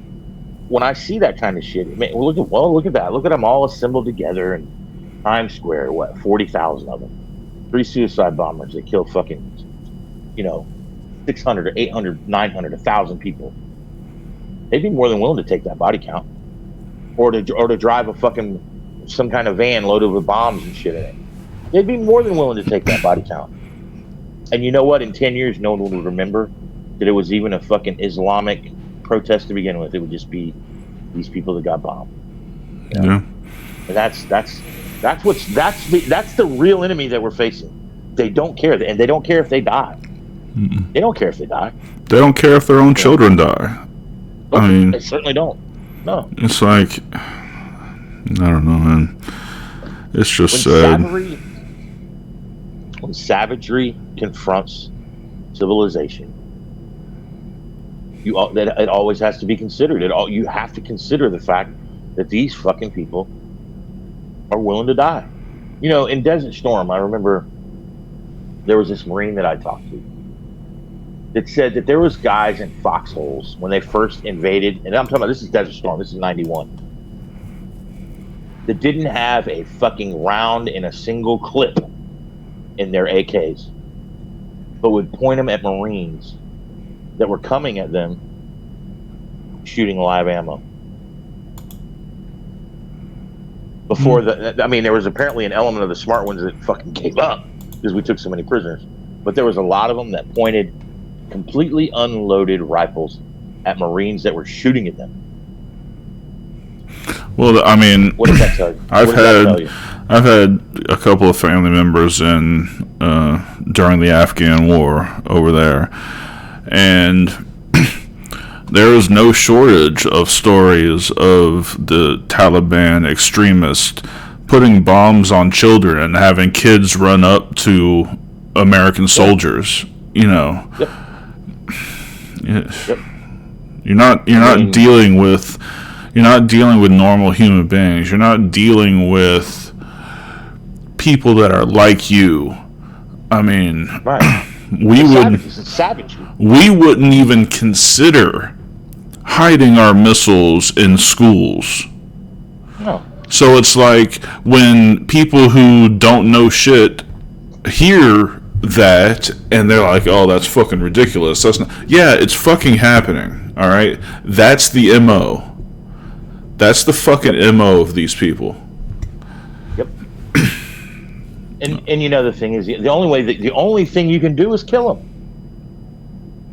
when I see that kind of shit, man, look at that. Look at them all assembled together in Times Square. 40,000 of them. 3 suicide bombers that killed fucking, 600 or 800, 900, 1,000 people. They'd be more than willing to take that body count, or to drive a fucking some kind of van loaded with bombs and shit in it. They'd be more than willing to take that body count. And you know what? In 10 years, no one will remember that it was even a fucking Islamic protest to begin with. It would just be these people that got bombed. Yeah. And that's the real enemy that we're facing. They don't care, and they don't care if they die. Mm-mm. They don't care if they die. They don't care if their own children die. I mean, they certainly don't. No. It's like, I don't know, man. It's just sad. When savagery confronts civilization, it always has to be considered. You have to consider the fact that these fucking people are willing to die. In Desert Storm, I remember there was this Marine that I talked to that said that there was guys in foxholes when they first invaded, and I'm talking about, this is Desert Storm, this is 91, that didn't have a fucking round in a single clip in their AKs, but would point them at Marines that were coming at them shooting live ammo. Before there was apparently an element of the smart ones that fucking gave up because we took so many prisoners. But there was a lot of them that pointed completely unloaded rifles at Marines that were shooting at them. Well, I mean, what does that tell you? I've had a couple of family members during the Afghan war over there, and there is no shortage of stories of the Taliban extremists putting bombs on children and having kids run up to American soldiers. Yep. You're not dealing with normal human beings. You're not dealing with people that are like you. I mean, right. We wouldn't even consider hiding our missiles in schools. No. So it's like when people who don't know shit hear that and they're like, "Oh, that's fucking ridiculous." Yeah, it's fucking happening. All right, that's the MO. That's the fucking MO of these people. Yep. And the thing is, the only thing you can do is kill them.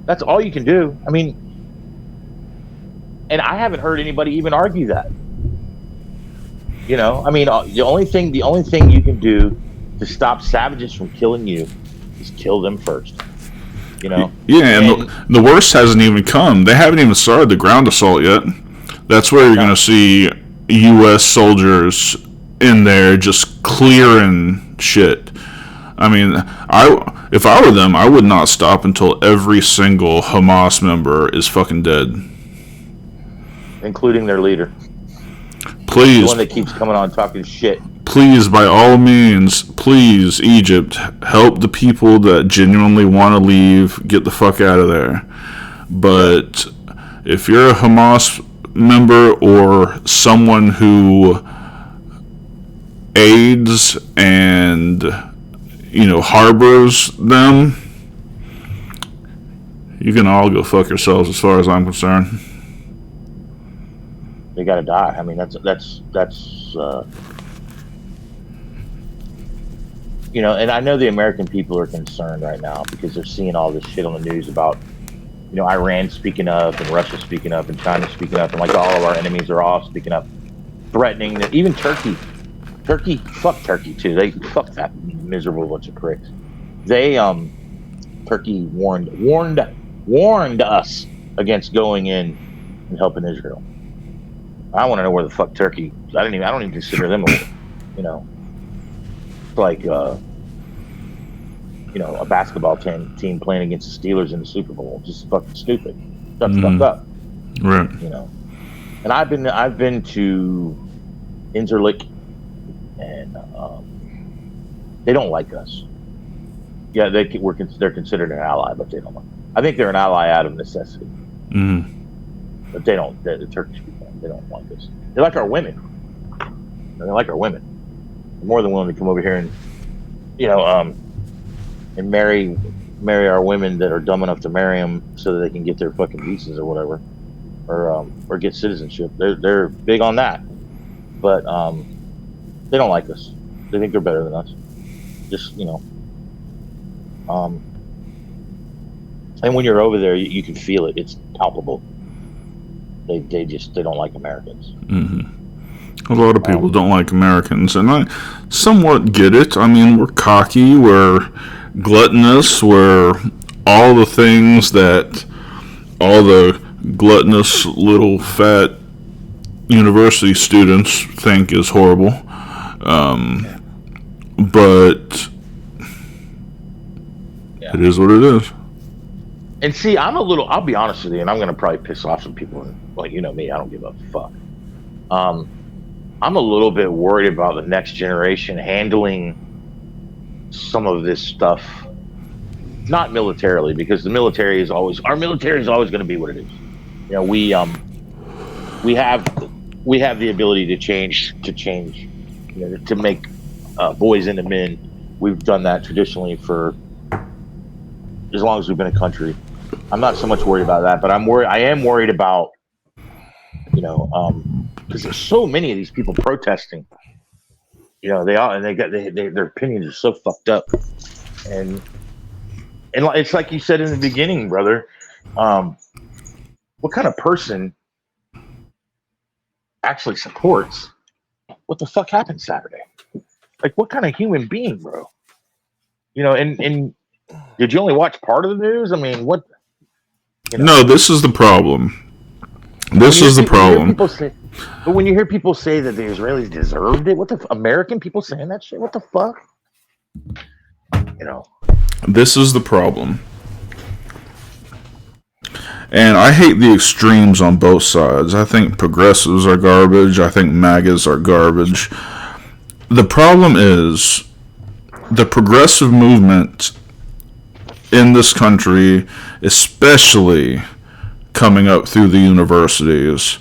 That's all you can do. I mean, and I haven't heard anybody even argue that. I mean, the only thing you can do to stop savages from killing you is kill them first. Yeah, and the worst hasn't even come. They haven't even started the ground assault yet. That's where you're going to see U.S. soldiers in there just clearing shit. I mean, if I were them, I would not stop until every single Hamas member is fucking dead. including their leader. Please. The one that keeps coming on talking shit. Please, by all means, please, Egypt, help the people that genuinely want to leave, get the fuck out of there. But if you're a Hamas member or someone who aids and, harbors them, you can all go fuck yourselves as far as I'm concerned. They gotta die. I mean, that's and I know the American people are concerned right now because they're seeing all this shit on the news about, Iran speaking up and Russia speaking up and China speaking up, and like all of our enemies are all speaking up, threatening that even Turkey, fuck Turkey too. They fuck that miserable bunch of pricks. Turkey warned us against going in and helping Israel. I want to know where the fuck Turkey. I don't even consider them like a basketball team playing against the Steelers in the Super Bowl. Just fucking stupid. Shut the fuck up. Right. And I've been to Inzerlik, and they don't like us. Yeah, they're considered an ally, but they don't like. I think they're an ally out of necessity. But they don't. The Turkish people, they don't like us. They like our women. They're more than willing to come over here and and marry our women that are dumb enough to marry them so that they can get their fucking visas or whatever, or get citizenship. They're big on that, but they don't like us. They think they're better than us. Just and when you're over there, you can feel it. It's palpable. They don't like Americans. A lot of people don't like Americans, and I somewhat get it. I mean, we're cocky, we're gluttonous, we're all the things that all the gluttonous little fat university students think is horrible. But it is what it is. And see, I'll be honest with you, and I'm going to probably piss off some people. Like, me, I don't give a fuck. I'm a little bit worried about the next generation handling some of this stuff. Not militarily, because our military is always going to be what it is. We have the ability to change, to make boys into men. We've done that traditionally for as long as we've been a country. I'm not so much worried about that, but I am worried about, because there's so many of these people protesting. Their opinions are so fucked up, and it's like you said in the beginning, brother. What kind of person actually supports what the fuck happened Saturday? Like, what kind of human being, bro? And did you only watch part of the news? I mean, what? No, this is the problem. This is the problem. But when you hear people say that the Israelis deserved it, what the American people saying that shit? What the fuck? This is the problem. And I hate the extremes on both sides. I think progressives are garbage. I think MAGAs are garbage. The problem is the progressive movement in this country, especially coming up through the universities,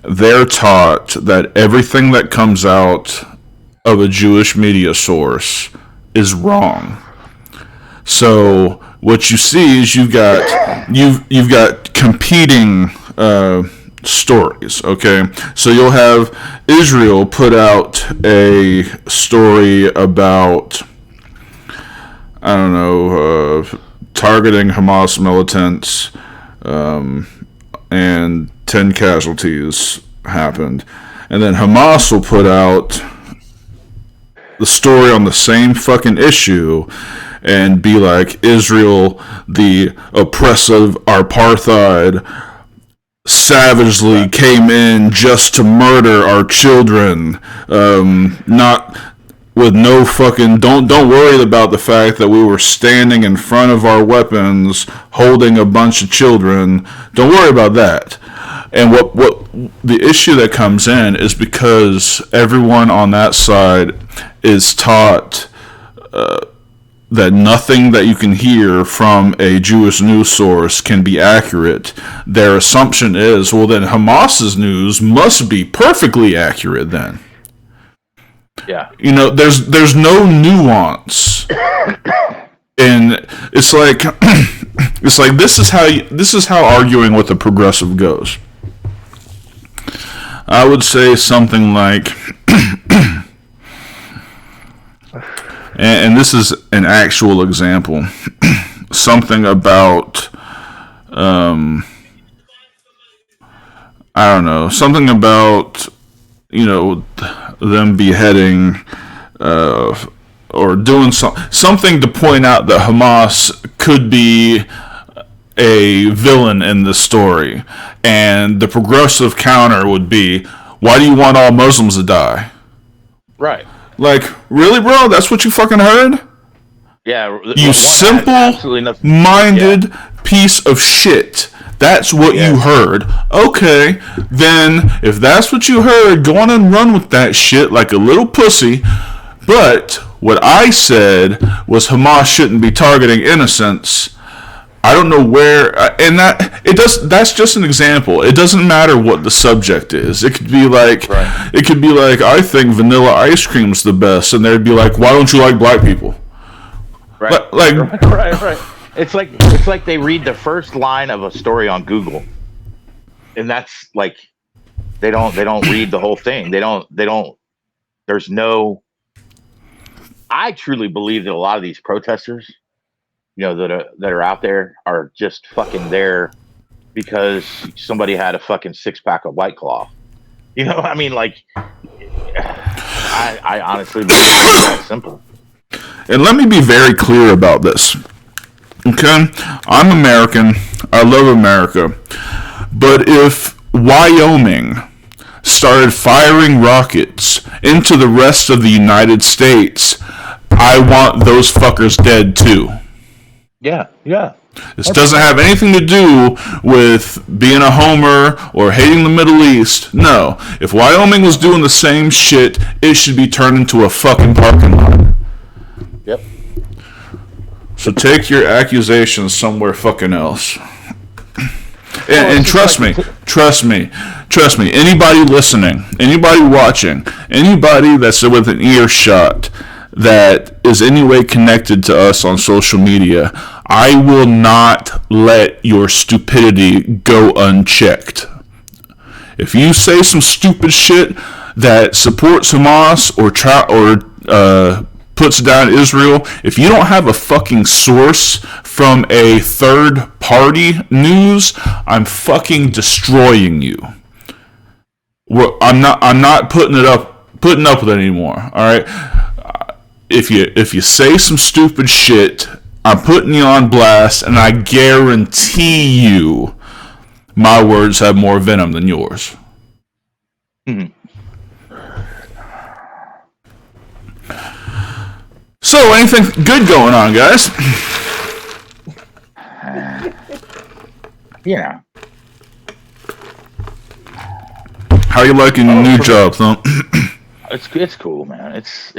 they're taught that everything that comes out of a Jewish media source is wrong. So what you see is you've got competing stories. Okay, so you'll have Israel put out a story about, I don't know, targeting Hamas militants, and 10 casualties happened. And then Hamas will put out the story on the same fucking issue and be like, Israel, the oppressive apartheid, savagely came in just to murder our children. Not with no fucking, don't worry about the fact that we were standing in front of our weapons holding a bunch of children. Don't worry about that. And what the issue that comes in is because everyone on that side is taught that nothing that you can hear from a Jewish news source can be accurate. Their assumption is, well, then Hamas's news must be perfectly accurate then. Yeah. You know, there's no nuance. And it's like this is how arguing with a progressive goes. I would say something like and this is an actual example. Something about, I don't know, something about, them beheading, or doing something to point out that Hamas could be a villain in this story. And the progressive counter would be, why do you want all Muslims to die? Right. Like, really, bro? That's what you fucking heard? Yeah. You simple-minded piece of shit. That's what you heard. Okay, then, if that's what you heard, go on and run with that shit like a little pussy. But what I said was Hamas shouldn't be targeting innocents. I don't know where, and that's just an example. It doesn't matter what the subject is. It could be like, I think vanilla ice cream's the best, and they'd be like, why don't you like black people? Right. Right. It's like they read the first line of a story on Google, and that's like, they don't read the whole thing. They don't. There's no. I truly believe that a lot of these protesters, that are out there are just fucking there because somebody had a fucking 6-pack of White Claw. I mean, like, I honestly believe it's that simple. And let me be very clear about this. Okay? I'm American. I love America. But if Wyoming started firing rockets into the rest of the United States, I want those fuckers dead too. Yeah. This doesn't have anything to do with being a homer or hating the Middle East. No. If Wyoming was doing the same shit, it should be turned into a fucking parking lot. Yep. So take your accusations somewhere fucking else. And trust me, anybody listening, anybody watching, anybody that's with an earshot that is any way connected to us on social media, I will not let your stupidity go unchecked. If you say some stupid shit that supports Hamas or puts down Israel, if you don't have a fucking source from a third party news, I'm fucking destroying you. I'm not putting up with it anymore. All right. If you say some stupid shit, I'm putting you on blast, and I guarantee you, my words have more venom than yours. Mm-hmm. So, anything good going on, guys? How you liking your new job, Thump? It's cool, man. It's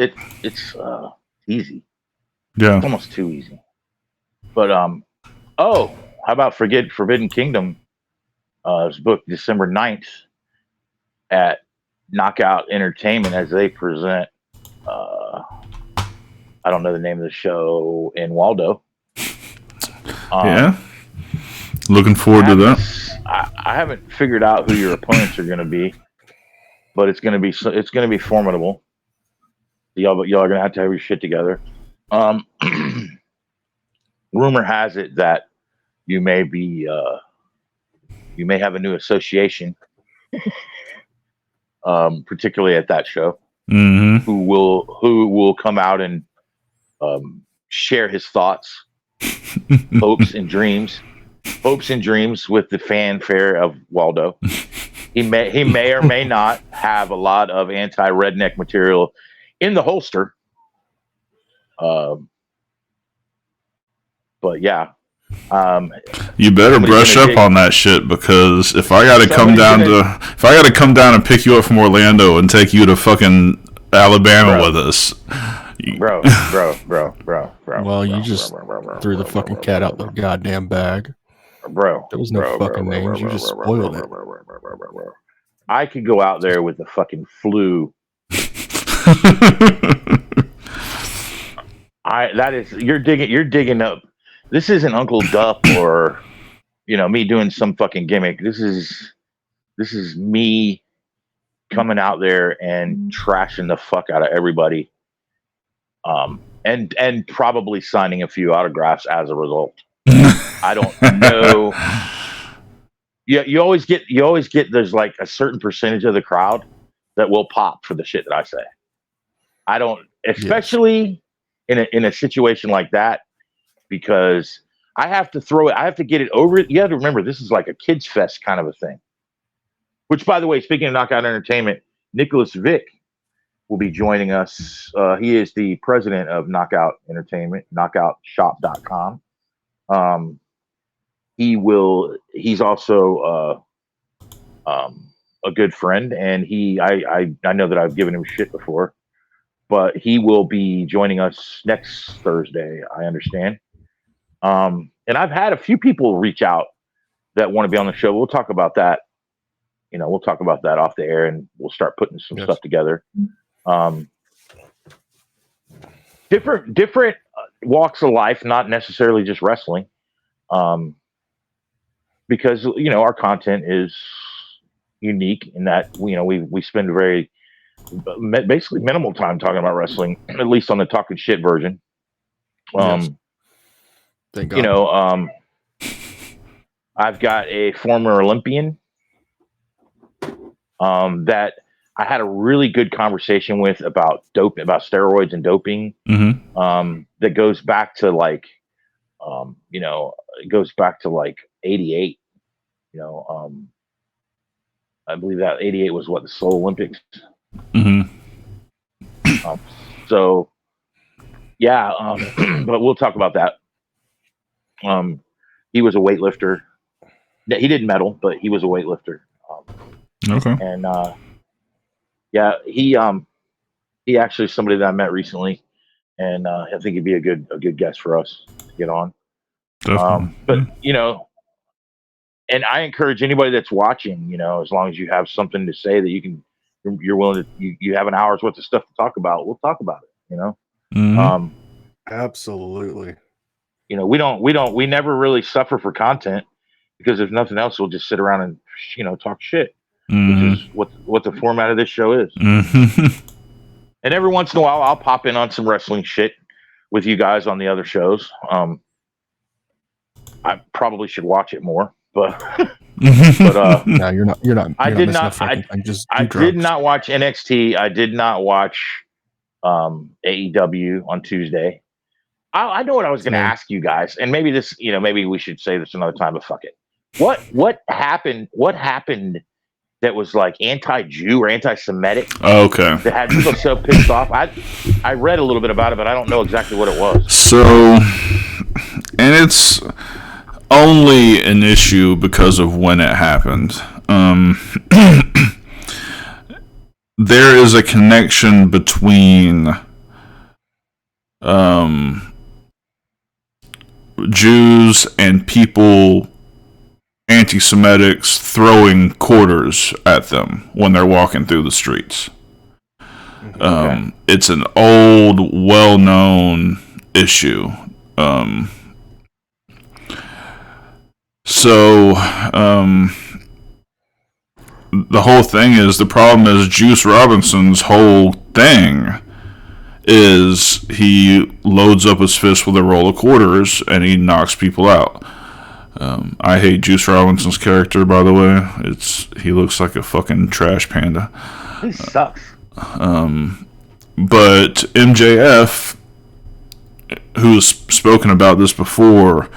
easy. Yeah. It's almost too easy. But how about Forbidden Kingdom? It's booked December 9th at Knockout Entertainment as they present. I don't know the name of the show in Waldo. Yeah. Looking forward to that. I haven't figured out who your opponents are going to be, but it's going to be formidable. Y'all are going to have your shit together. Rumor has it that you may have a new association, particularly at that show, who will come out and share his thoughts, hopes and dreams with the fanfare of Waldo. He may or may not have a lot of anti-redneck material in the holster. But yeah, You better brush up on that shit, because if I gotta come down and pick you up from Orlando and take you to fucking Alabama with us, bro. Well, you just threw the fucking cat out the goddamn bag. Bro, there was no fucking names. You just spoiled it. I could go out there with the fucking flu. You're digging up. This isn't Uncle Dup or, me doing some fucking gimmick. This is me coming out there and trashing the fuck out of everybody. And probably signing a few autographs as a result. I don't know. You always get there's like a certain percentage of the crowd that will pop for the shit that I say. I don't, especially in a situation like that, because I have to throw it. I have to get it over. You have to remember, this is like a kids fest kind of a thing. Which, by the way, speaking of Knockout Entertainment, Nicholas Vick will be joining us. He is the president of Knockout Entertainment, knockoutshop.com. He's also a good friend, and I know that I've given him shit before, but he will be joining us next Thursday, I understand. And I've had a few people reach out that want to be on the show. We'll talk about that. We'll talk about that off the air, and we'll start putting some stuff together. Different walks of life, not necessarily just wrestling. Because our content is unique in that we spend basically minimal time talking about wrestling, at least on the talking shit version. Thank God. I've got a former Olympian that I had a really good conversation with about steroids and doping. Mm-hmm. That goes back to like 88. I believe that 88 was the Seoul Olympics. Mm-hmm. But we'll talk about that. He was a weightlifter. He didn't medal, but he was a weightlifter. Okay. And he actually is somebody that I met recently, and I think he'd be a good guest for us to get on. Definitely. But and I encourage anybody that's watching, as long as you have something to say that you're willing to, you have an hour's worth of stuff to talk about, we'll talk about it. Mm-hmm. Absolutely. We never really suffer for content, because if nothing else, we'll just sit around and talk shit, Mm-hmm. which is what the format of this show is. Mm-hmm. And every once in a while, I'll pop in on some wrestling shit with you guys on the other shows. I probably should watch it more, but No, you're not. I did not watch NXT. I did not watch AEW on Tuesday. I know what I was going to ask you guys, and maybe this, maybe we should say this another time, but fuck it. What happened? What happened that was like anti-Jew or anti-Semitic? Okay. That had people so pissed off. I read a little bit about it, but I don't know exactly what it was. So, and it's only an issue because of when it happened. There is a connection between Jews and people, anti-Semitics, throwing quarters at them when they're walking through the streets. It's an old, well-known issue. The whole thing is, the problem is Juice Robinson's whole thing is he loads up his fist with a roll of quarters and he knocks people out. I hate Juice Robinson's character, by the way. He looks like a fucking trash panda. He sucks. But MJF, who's spoken about this before,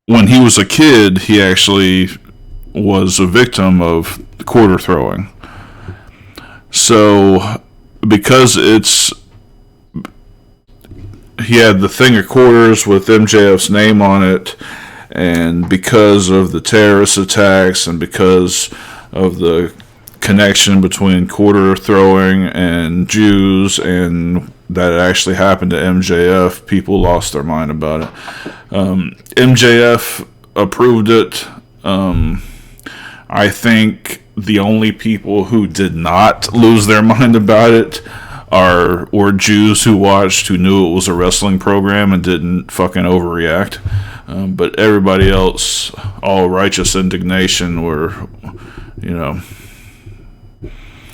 when he was a kid, he actually was a victim of quarter throwing. So, because he had the thing of quarters with MJF's name on it, And because of the terrorist attacks and because of the connection between quarter throwing and Jews, and that it actually happened to MJF, people lost their mind about it. MJF approved it. I think the only people who did not lose their mind about it were Jews who watched, who knew it was a wrestling program and didn't fucking overreact. But everybody else, all righteous indignation, were,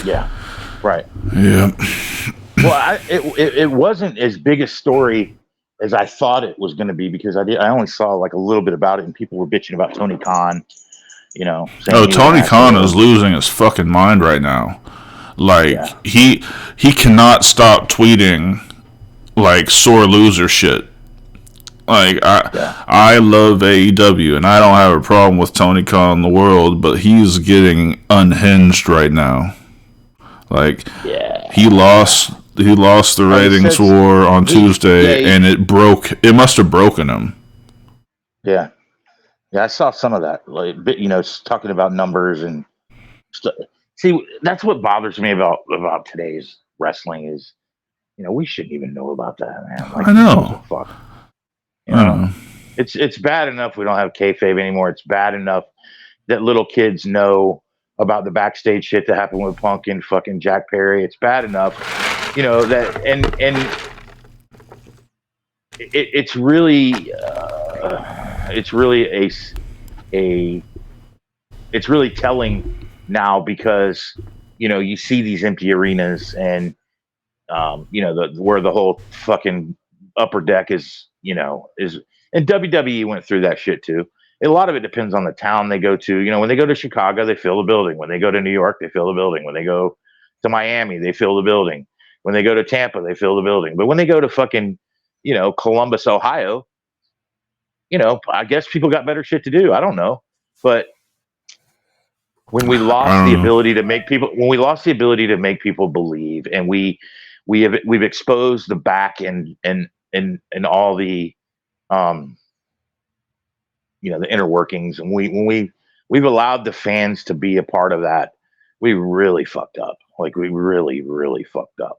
Yeah, right. Yeah. Well, it wasn't as big a story as I thought it was going to be, because I only saw like a little bit about it, and people were bitching about Tony Khan. Oh, Tony Khan is losing his fucking mind right now. Like, he cannot stop tweeting like sore loser shit. Like, I love AEW, and I don't have a problem with Tony Khan in the world, but he's getting unhinged right now. Like, he lost the ratings war on Tuesday, and it must have broken him. Yeah, I saw some of that. Like, talking about numbers and stuff. See, that's what bothers me about today's wrestling is, we shouldn't even know about that, man. Like, I know. Fuck. I know. It's bad enough we don't have kayfabe anymore. It's bad enough that little kids know about the backstage shit that happened with Punk and fucking Jack Perry. It's bad enough, that and it's really it's really telling now, because you see these empty arenas, and where the whole fucking upper deck is, and WWE went through that shit too. A lot of it depends on the town they go to. When they go to Chicago, they fill the building. When they go to New York, they fill the building. When they go to Miami, they fill the building. When they go to Tampa, they fill the building. But when they go to fucking, Columbus, Ohio, I guess people got better shit to do. I don't know. But when we lost the ability to make people believe, and we've exposed the back and all the the inner workings, and we've allowed the fans to be a part of that, we really fucked up. Like, we really, really fucked up.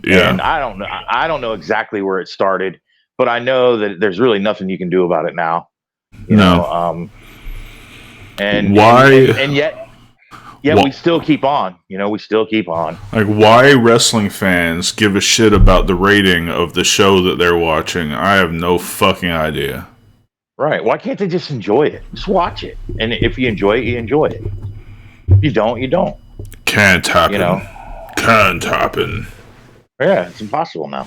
Yeah. And I don't know exactly where it started, but I know that there's really nothing you can do about it now. And why? And yet we still keep on. We still keep on. Like, why wrestling fans give a shit about the rating of the show that they're watching, I have no fucking idea. Right. Why can't they just enjoy it? Just watch it. And if you enjoy it, you enjoy it. If you don't, you don't. Can't happen. Can't happen. Yeah, it's impossible now.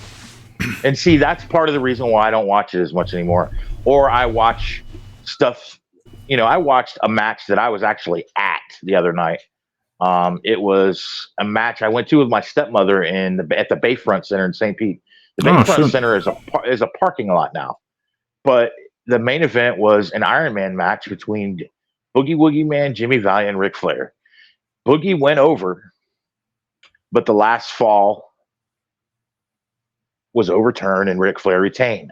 And see, that's part of the reason why I don't watch it as much anymore. Or I watch stuff. I watched a match that I was actually at the other night. It was a match I went to with my stepmother at the Bayfront Center in St. Pete. The Bayfront Center is a parking lot now. But the main event was an Iron Man match between Boogie Woogie Man, Jimmy Valiant, and Ric Flair. Boogie went over, but the last fall was overturned and Ric Flair retained.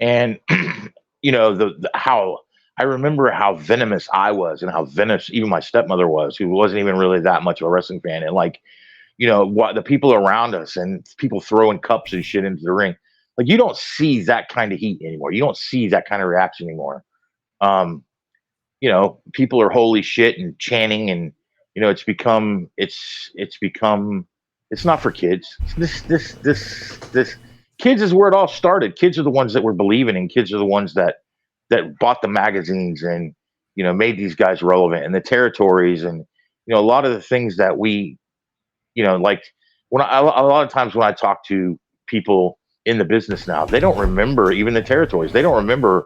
And how I remember how venomous I was, and how venomous even my stepmother was, who wasn't even really that much of a wrestling fan. And what the people around us, and people throwing cups and shit into the ring. Like, you don't see that kind of heat anymore. You don't see that kind of reaction anymore. People are holy shit and chanting, and it's not for kids. This kids is where it all started. Kids are the ones that were believing, and kids are the ones that bought the magazines and made these guys relevant, and the territories, and a lot of the things that we like a lot of times when I talk to people in the business now, they don't remember even the territories. They don't remember,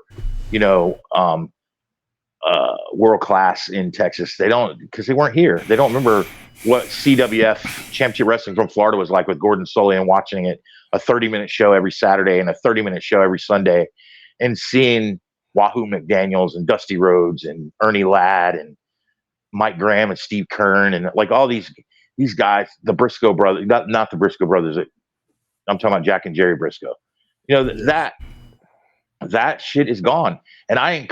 World Class in Texas. They don't, because they weren't here. They don't remember what CWF Championship Wrestling from Florida was like with Gordon Soley, and watching it, a 30-minute show every Saturday and a 30-minute show every Sunday, and seeing Wahoo McDaniels and Dusty Rhodes and Ernie Ladd and Mike Graham and Steve Kern, and like all these guys, the Briscoe brothers, not the Briscoe brothers. I'm talking about Jack and Jerry Briscoe. That that shit is gone. And I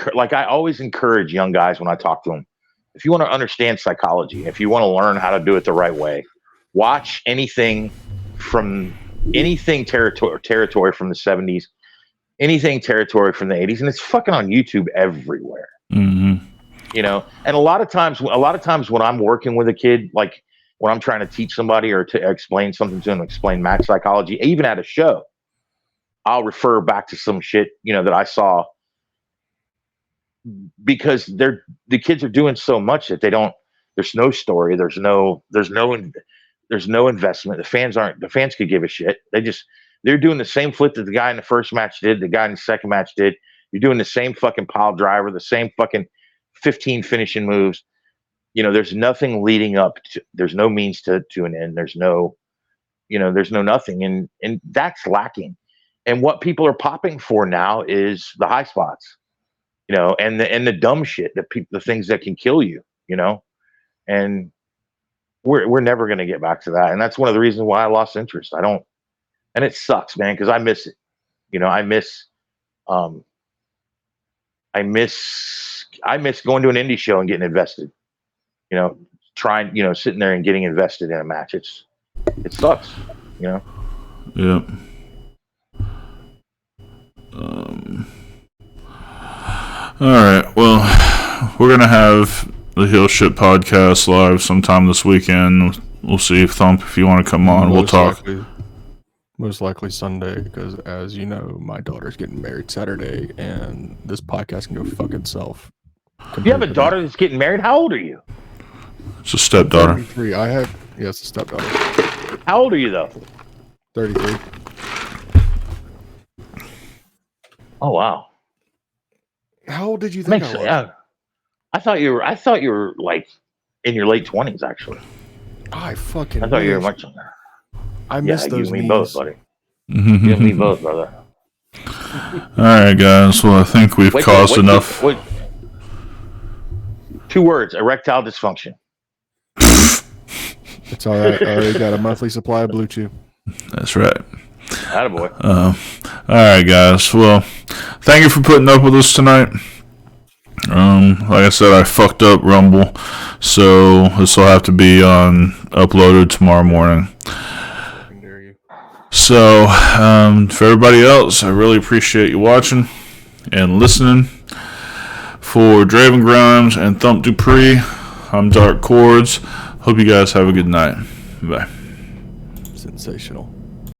always encourage young guys when I talk to them, if you want to understand psychology, if you want to learn how to do it the right way, watch anything territory from the 70s, anything territory from the 80s, and it's fucking on YouTube everywhere. Mm-hmm. You know, and a lot of times when I'm working with a kid, like when I'm trying to teach somebody or to explain something to them, explain match psychology, even at a show, I'll refer back to some shit, you know, that I saw, because the kids are doing so much that there's no story, there's no investment. The fans could give a shit. They're doing the same flip that the guy in the first match did, the guy in the second match did. You're doing the same fucking pile driver, the same fucking 15 finishing moves. You know, there's nothing leading up to, there's no means to an end. There's no nothing. And that's lacking. And what people are popping for now is the high spots, you know, and the dumb shit, the things that can kill you, you know, and we're never going to get back to that. And that's one of the reasons why I lost interest. And it sucks, man, because I miss it. You know, I miss going to an indie show and getting invested, you know, sitting there and getting invested in a match. It sucks, you know? Yeah. All right. Well, we're going to have the Heel Shit podcast live sometime this weekend. We'll see if you want to come on. We'll talk. Most likely Sunday, because as you know, my daughter's getting married Saturday, and this podcast can go fuck itself. You have a daughter that's getting married? How old are you? It's a stepdaughter. 33. It's a stepdaughter. How old are you, though? 33. Oh, wow. How old did you think I was? Yeah. I thought you were like in your late 20s, actually. I thought you were much younger. I miss those you and me memes. both, buddy. You and me both, brother. All right, guys. Well, I think we've caused enough. 2 words: erectile dysfunction. It's all right. I already got a monthly supply of Blue Chew. That's right. Attaboy. All right, guys. Well, thank you for putting up with us tonight. Like I said, I fucked up Rumble, so this will have to be uploaded tomorrow morning. So, for everybody else, I really appreciate you watching and listening. For Draven Grimes and Thump Dupree, I'm Dark Cordz. Hope you guys have a good night. Bye. Sensational.